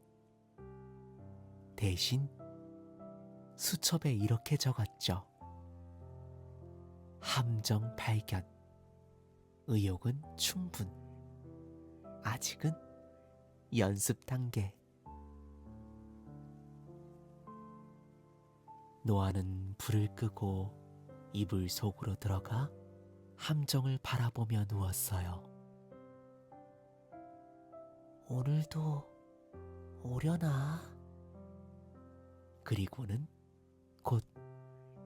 대신 수첩에 이렇게 적었죠. 함정 발견. 의욕은 충분. 아직은 연습 단계. 노아는 불을 끄고 이불 속으로 들어가 함정을 바라보며 누웠어요. 오늘도 오려나? 그리고는 곧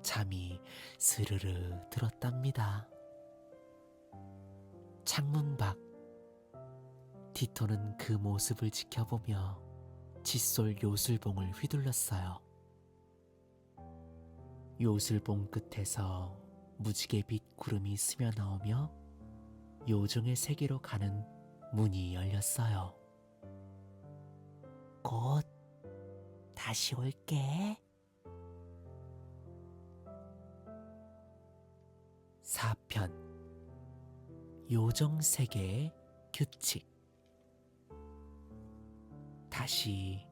잠이 스르르 들었답니다. 창문 밖 티토는 그 모습을 지켜보며 칫솔 요술봉을 휘둘렀어요. 요술봉 끝에서 무지개빛 구름이 스며나오며 요정의 세계로 가는 문이 열렸어요. 곧 다시 올게. 4편 요정 세계의 규칙. 다시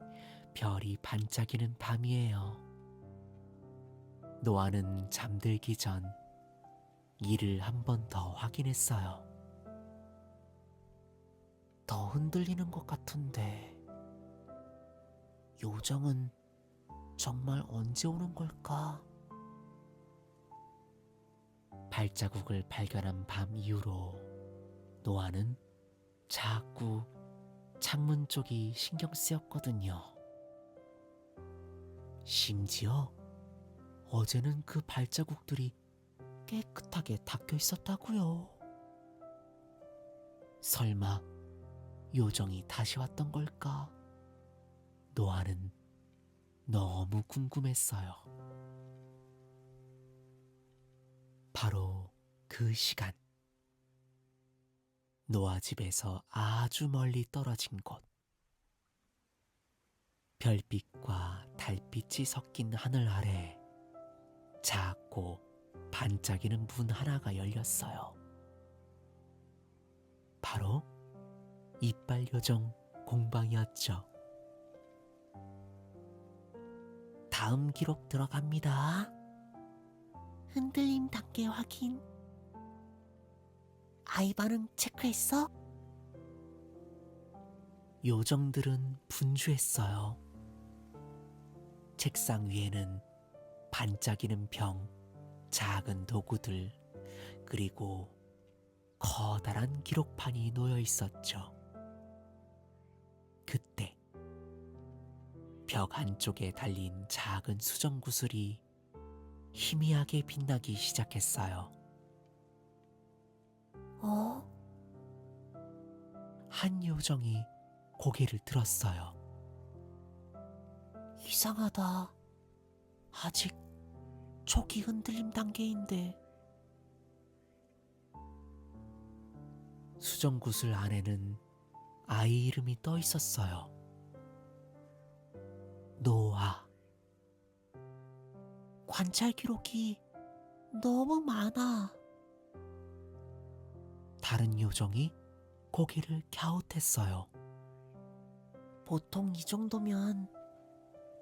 별이 반짝이는 밤이에요. 노아는 잠들기 전 이를 한 번 더 확인했어요. 더 흔들리는 것 같은데 요정은 정말 언제 오는 걸까? 발자국을 발견한 밤 이후로 노아는 자꾸 창문 쪽이 신경 쓰였거든요. 심지어 어제는 그 발자국들이 깨끗하게 닦여 있었다고요. 설마 요정이 다시 왔던 걸까? 노아는 너무 궁금했어요. 바로 그 시간, 노아 집에서 아주 멀리 떨어진 곳, 별빛과 달빛이 섞인 하늘 아래 작고 반짝이는 문 하나가 열렸어요. 바로 이빨 요정 공방이었죠. 다음 기록 들어갑니다. 흔들림 단계 확인. 아이 반응 체크했어? 요정들은 분주했어요. 책상 위에는 반짝이는 병, 작은 도구들, 그리고 커다란 기록판이 놓여 있었죠. 그때 벽 한쪽에 달린 작은 수정 구슬이 희미하게 빛나기 시작했어요. 한 요정이 고개를 들었어요. 이상하다. 아직 초기 흔들림 단계인데. 수정 구슬 안에는 아이 이름이 떠 있었어요. 노아. 관찰 기록이 너무 많아. 다른 요정이 고개를 갸웃했어요. 보통 이 정도면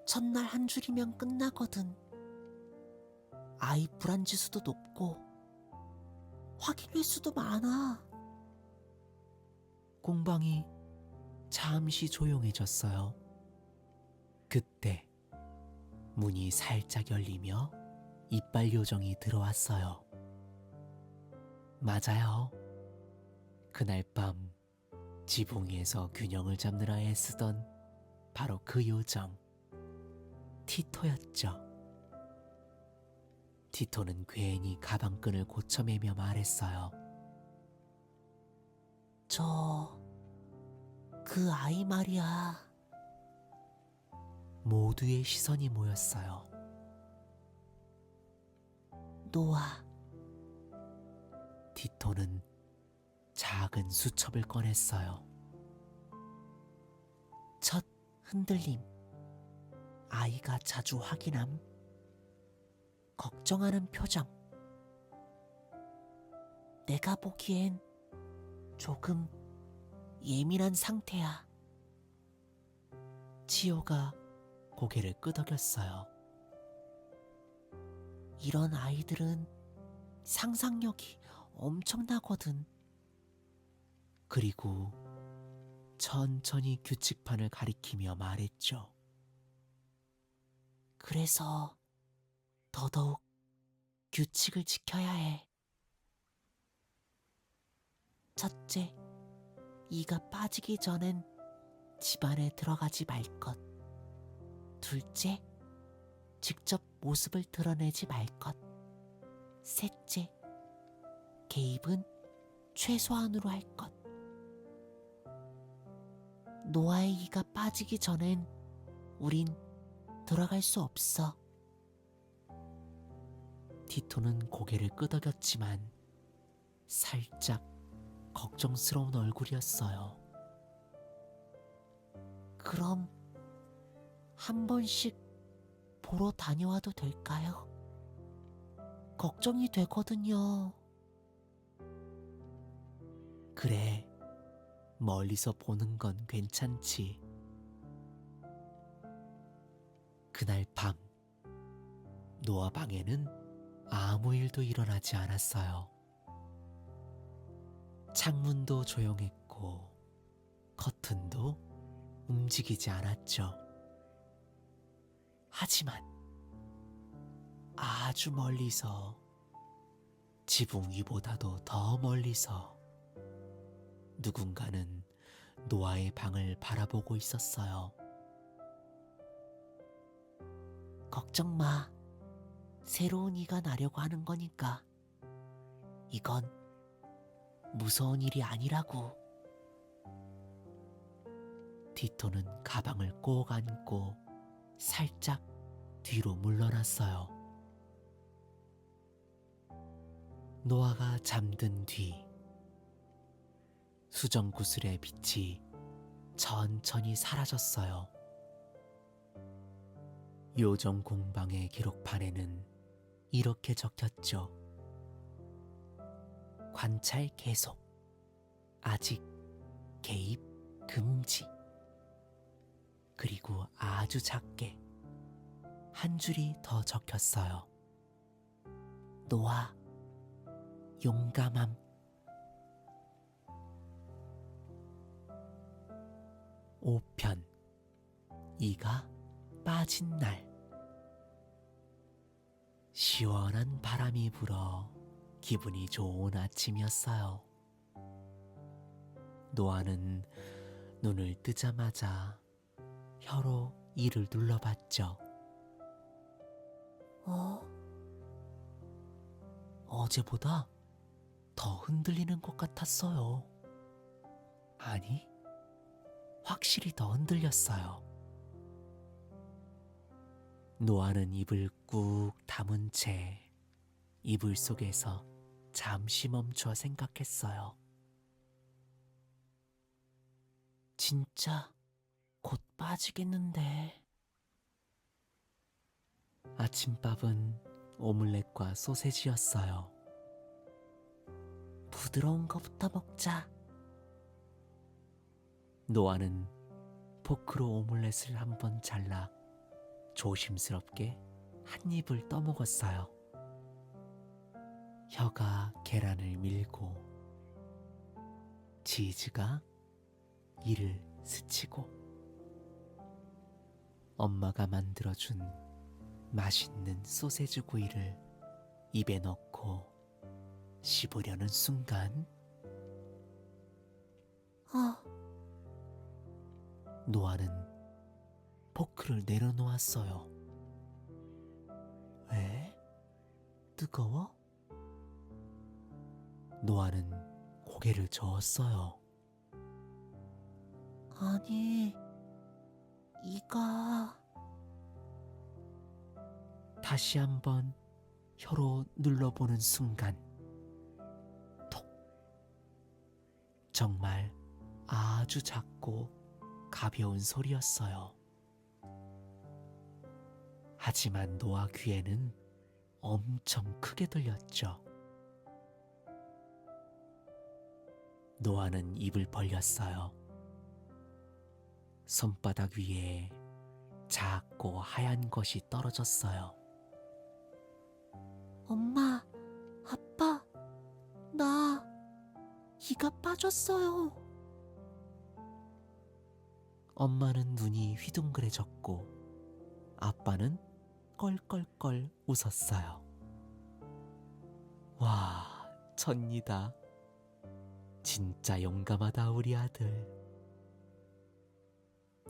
첫날 한 줄이면 끝나거든. 아이 불안 지수도 높고 확인 횟수도 많아. 공방이 잠시 조용해졌어요. 그때 문이 살짝 열리며 이빨 요정이 들어왔어요. 맞아요. 그날 밤 지붕 위에서 균형을 잡느라 애쓰던 바로 그 요정, 티토였죠. 티토는 괜히 가방끈을 고쳐매며 말했어요. 그 아이 말이야. 모두의 시선이 모였어요. 노아. 티토는 작은 수첩을 꺼냈어요. 첫 흔들림. 아이가 자주 확인함. 걱정하는 표정. 내가 보기엔 조금 예민한 상태야. 치오가 고개를 끄덕였어요. 이런 아이들은 상상력이 엄청나거든. 그리고 천천히 규칙판을 가리키며 말했죠. 그래서 더더욱 규칙을 지켜야 해. 첫째, 이가 빠지기 전엔 집안에 들어가지 말 것. 둘째, 직접 모습을 드러내지 말 것. 셋째, 개입은 최소한으로 할 것. 노아의 이가 빠지기 전엔 우린 들어갈 수 없어. 티토는 고개를 끄덕였지만 살짝 걱정스러운 얼굴이었어요. 그럼 한 번씩 보러 다녀와도 될까요? 걱정이 되거든요. 그래, 멀리서 보는 건 괜찮지. 그날 밤, 노아 방에는 아무 일도 일어나지 않았어요. 창문도 조용했고 커튼도 움직이지 않았죠. 하지만 아주 멀리서, 지붕 위보다도 더 멀리서 누군가는 노아의 방을 바라보고 있었어요. 걱정 마. 새로운 이가 나려고 하는 거니까. 이건 무서운 일이 아니라고. 디토는 가방을 꼭 안고 살짝 뒤로 물러났어요. 노아가 잠든 뒤 수정구슬의 빛이 천천히 사라졌어요. 요정 공방의 기록판에는 이렇게 적혔죠. 관찰 계속. 아직 개입 금지. 그리고 아주 작게 한 줄이 더 적혔어요. 노아, 용감함. 오편, 이가 빠진 날. 시원한 바람이 불어 기분이 좋은 아침이었어요. 노아는 눈을 뜨자마자 혀로 이를 눌러봤죠. 어제보다 더 흔들리는 것 같았어요. 아니, 확실히 더 흔들렸어요. 노아는 입을 꾹 다문 채 이불 속에서 잠시 멈춰 생각했어요. 진짜 곧 빠지겠는데. 아침밥은 오믈렛과 소세지였어요. 부드러운 거부터 먹자. 노아는 포크로 오믈렛을 한번 잘라 조심스럽게 한 입을 떠먹었어요. 혀가 계란을 밀고 치즈가 이를 스치고 엄마가 만들어준 맛있는 소세지 구이를 입에 넣고 씹으려는 순간 노아는 포크를 내려놓았어요. 왜? 뜨거워? 노아는 고개를 저었어요. 아니, 이가... 다시 한번 혀로 눌러보는 순간 톡! 정말 아주 작고 가벼운 소리였어요. 하지만 노아 귀에는 엄청 크게 들렸죠. 노아는 입을 벌렸어요. 손바닥 위에 작고 하얀 것이 떨어졌어요. 엄마, 아빠, 나 이가 빠졌어요. 엄마는 눈이 휘둥그레졌고 아빠는 껄껄껄 웃었어요. 와, 천이다. 진짜 용감하다 우리 아들.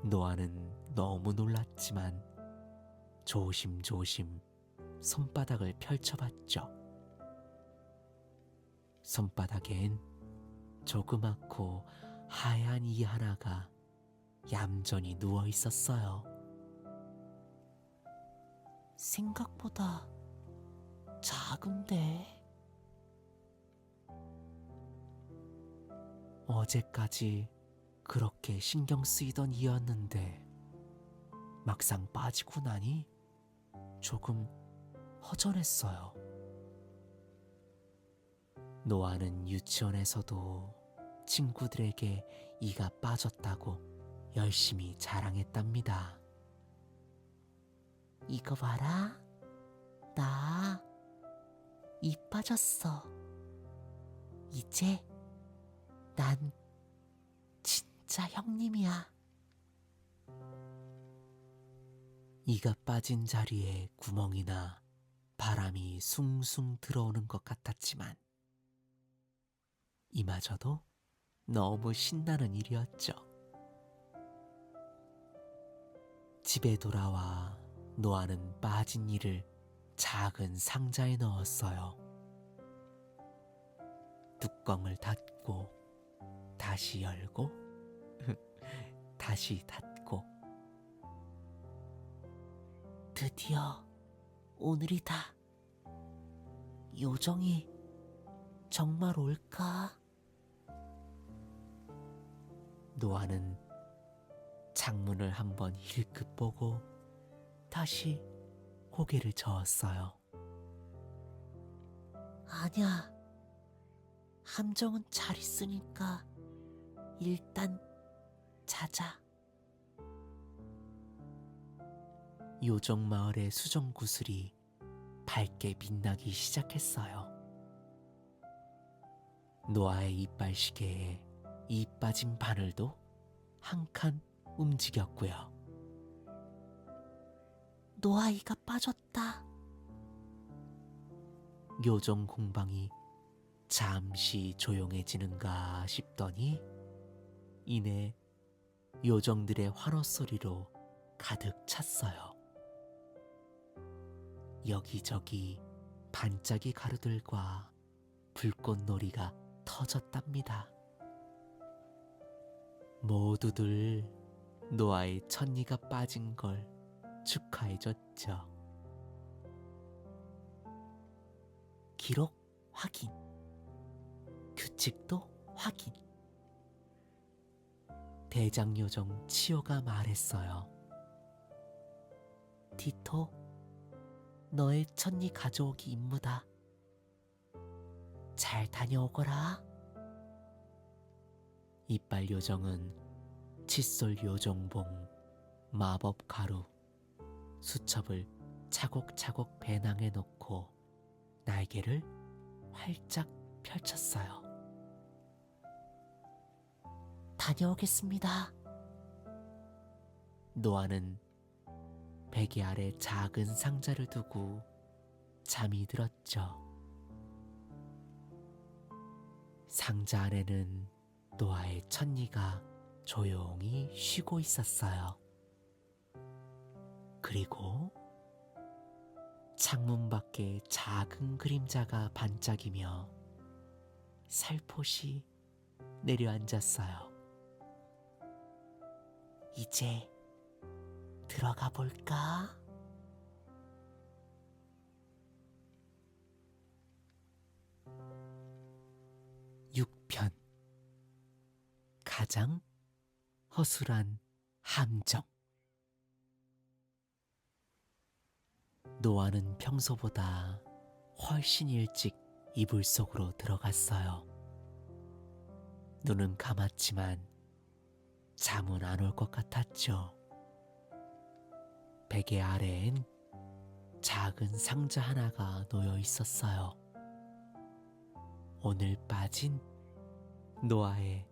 노아는 너무 놀랐지만 조심조심 손바닥을 펼쳐봤죠. 손바닥엔 조그맣고 하얀 이 하나가 얌전히 누워 있었어요. 생각보다 작은데. 어제까지 그렇게 신경 쓰이던 이였는데 막상 빠지고 나니 조금 허전했어요. 노아는 유치원에서도 친구들에게 이가 빠졌다고 열심히 자랑했답니다. 이거 봐라. 나 이 빠졌어. 이제 난 진짜 형님이야. 이가 빠진 자리에 구멍이나 바람이 숭숭 들어오는 것 같았지만 이마저도 너무 신나는 일이었죠. 집에 돌아와 노아는 빠진 이를 작은 상자에 넣었어요. 뚜껑을 닫고 다시 열고 다시 닫고. 드디어 오늘이다. 요정이 정말 올까? 노아는 창문을 한번 힐끗 보고 다시 고개를 저었어요. 아니야. 함정은 잘 있으니까 일단 자자. 요정 마을의 수정 구슬이 밝게 빛나기 시작했어요. 노아의 이빨 시계에 이 빠진 바늘도 한 칸 움직였고요. 노아 이가 빠졌다. 요정 공방이 잠시 조용해지는가 싶더니 이내 요정들의 환호 소리로 가득 찼어요. 여기저기 반짝이 가루들과 불꽃놀이가 터졌답니다. 모두들 노아의 첫니가 빠진 걸 축하해줬죠. 기록 확인, 규칙도 확인. 대장요정 치오가 말했어요. 디토, 너의 첫니 가져오기 임무다. 잘 다녀오거라. 이빨 요정은 칫솔 요정봉, 마법 가루, 수첩을 차곡차곡 배낭에 넣고 날개를 활짝 펼쳤어요. 다녀오겠습니다. 노아는 베개 아래 작은 상자를 두고 잠이 들었죠. 상자 안에는 노아의 첫니가 조용히 쉬고 있었어요. 그리고 창문 밖에 작은 그림자가 반짝이며 살포시 내려앉았어요. 이제 들어가 볼까? (6편) 가장 허술한 함정. 노아는 평소보다 훨씬 일찍 이불 속으로 들어갔어요. 눈은 감았지만 잠은 안 올 것 같았죠. 베개 아래엔 작은 상자 하나가 놓여 있었어요. 오늘 빠진 노아의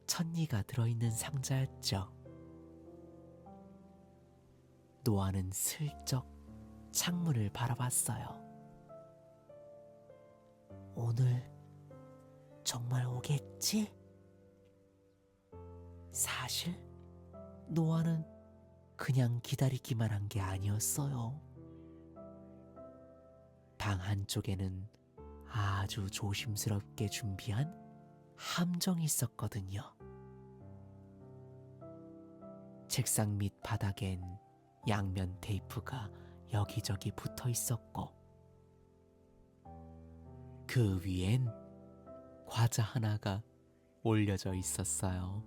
첫니가 들어있는 상자였죠. 노아는 슬쩍 창문을 바라봤어요. 오늘 정말 오겠지? 사실 노아는 그냥 기다리기만 한 게 아니었어요. 방 한쪽에는 아주 조심스럽게 준비한 함정이 있었거든요. 책상 밑 바닥엔 양면 테이프가 여기저기 붙어 있었고 그 위엔 과자 하나가 올려져 있었어요.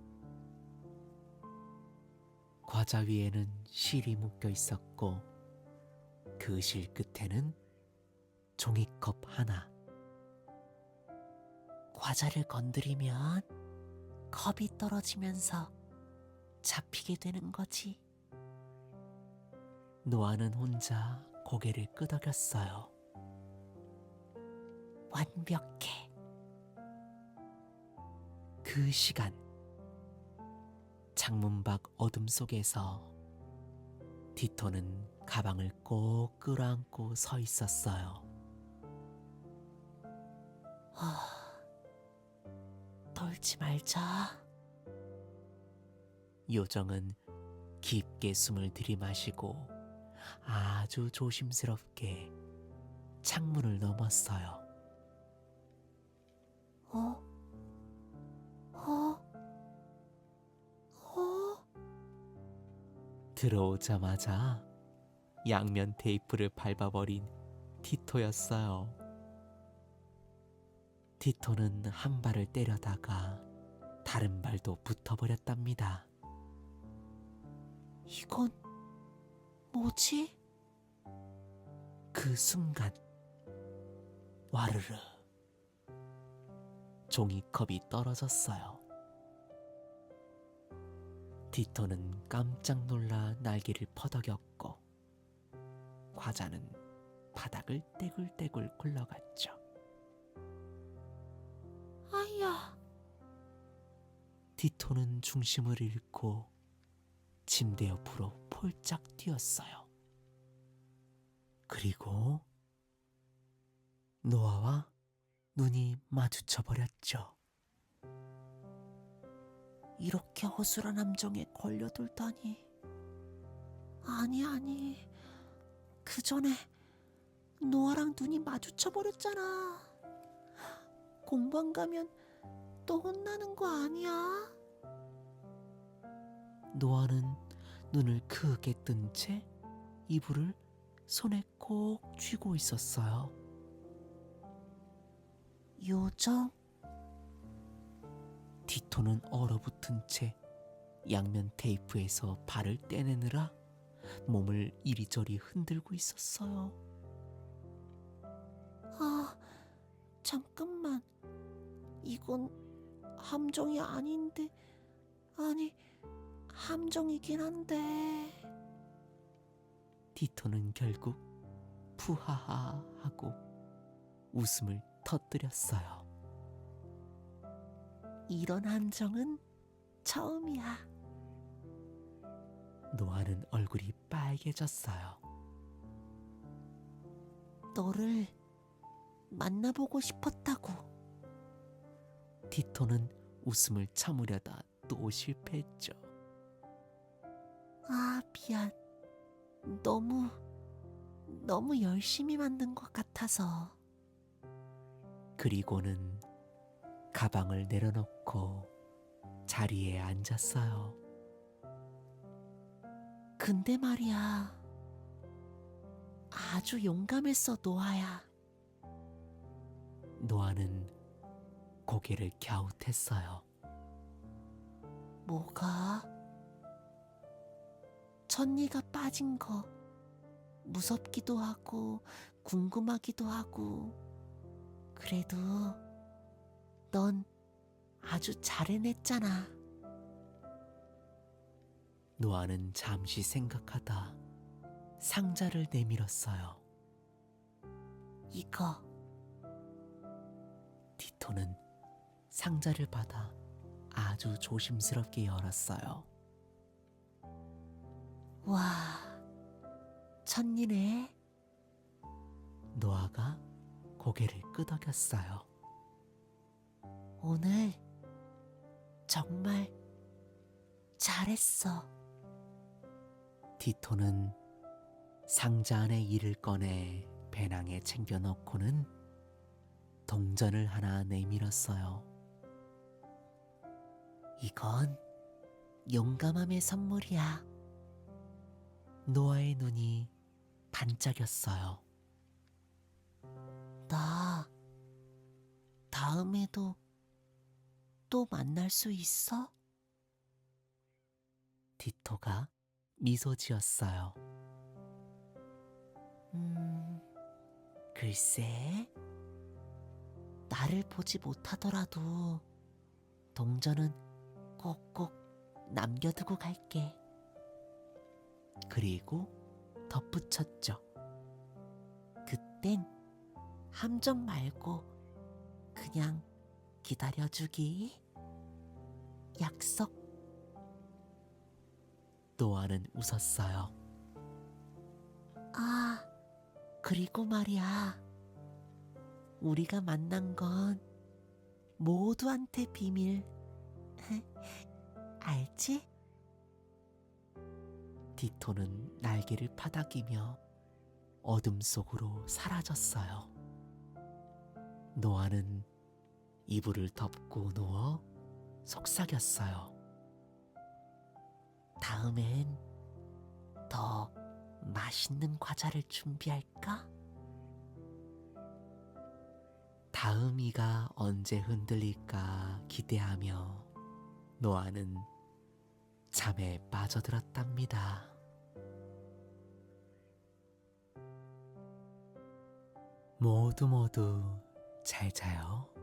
과자 위에는 실이 묶여 있었고 그 실 끝에는 종이컵 하나. 과자를 건드리면 컵이 떨어지면서 잡히게 되는 거지. 노아는 혼자 고개를 끄덕였어요. 완벽해. 그 시간, 창문 밖 어둠 속에서 디토는 가방을 꼭 끌어안고 서 있었어요. 떨지 말자. 요정은 깊게 숨을 들이마시고 아주 조심스럽게 창문을 넘었어요. 들어오자마자 양면 테이프를 밟아버린 디토였어요. 디토는 한 발을 때려다가 다른 발도 붙어버렸답니다. 이건 뭐지? 그 순간 와르르 종이컵이 떨어졌어요. 디토는 깜짝 놀라 날개를 퍼덕였고 과자는 바닥을 떼굴떼굴 굴러갔죠. 아야! 디토는 중심을 잃고 침대 옆으로 폴짝 뛰었어요. 그리고 노아와 눈이 마주쳐버렸죠. 이렇게 허술한 함정에 걸려들다니. 아니. 그 전에 노아랑 눈이 마주쳐버렸잖아. 공방 가면 또 혼나는 거 아니야? 노아는 눈을 크게 뜬 채 이불을 손에 꼭 쥐고 있었어요. 요정? 디토는 얼어붙은 채 양면 테이프에서 발을 떼내느라 몸을 이리저리 흔들고 있었어요. 잠깐만. 이건 함정이 아닌데. 아니, 함정이긴 한데. 디토는 결국 푸하하 하고 웃음을 터뜨렸어요. 이런 함정은 처음이야. 노아는 얼굴이 빨개졌어요. 너를 만나보고 싶었다고. 디토는 웃음을 참으려다 또 실패했죠. 미안. 너무 열심히 만든 것 같아서. 그리고는 가방을 내려놓고 자리에 앉았어요. 근데 말이야, 아주 용감했어, 노아야. 노아는 고개를 갸웃했어요. 뭐가? 천니가 빠진 거 무섭기도 하고 궁금하기도 하고. 그래도 넌 아주 잘 해냈잖아. 노아는 잠시 생각하다 상자를 내밀었어요. 이거. 디토는 상자를 받아 아주 조심스럽게 열었어요. 와, 천리네. 노아가 고개를 끄덕였어요. 오늘 정말 잘했어. 디토는 상자 안에 이를 꺼내 배낭에 챙겨 넣고는 동전을 하나 내밀었어요. 이건 용감함의 선물이야. 노아의 눈이 반짝였어요. 나 다음에도 또 만날 수 있어? 디토가 미소 지었어요. 글쎄, 나를 보지 못하더라도 동전은 꼭꼭 남겨두고 갈게. 그리고 덧붙였죠. 그땐 함정 말고 그냥 기다려주기. 약속. 노아는 웃었어요. 아, 그리고 말이야. 우리가 만난 건 모두한테 비밀. 알지? 디토는 날개를 파닥이며 어둠 속으로 사라졌어요. 노아는 이불을 덮고 누워 속삭였어요. 다음엔 더 맛있는 과자를 준비할까? 다음 이가 언제 흔들릴까 기대하며 노아는 잠에 빠져들었답니다. 모두 잘 자요.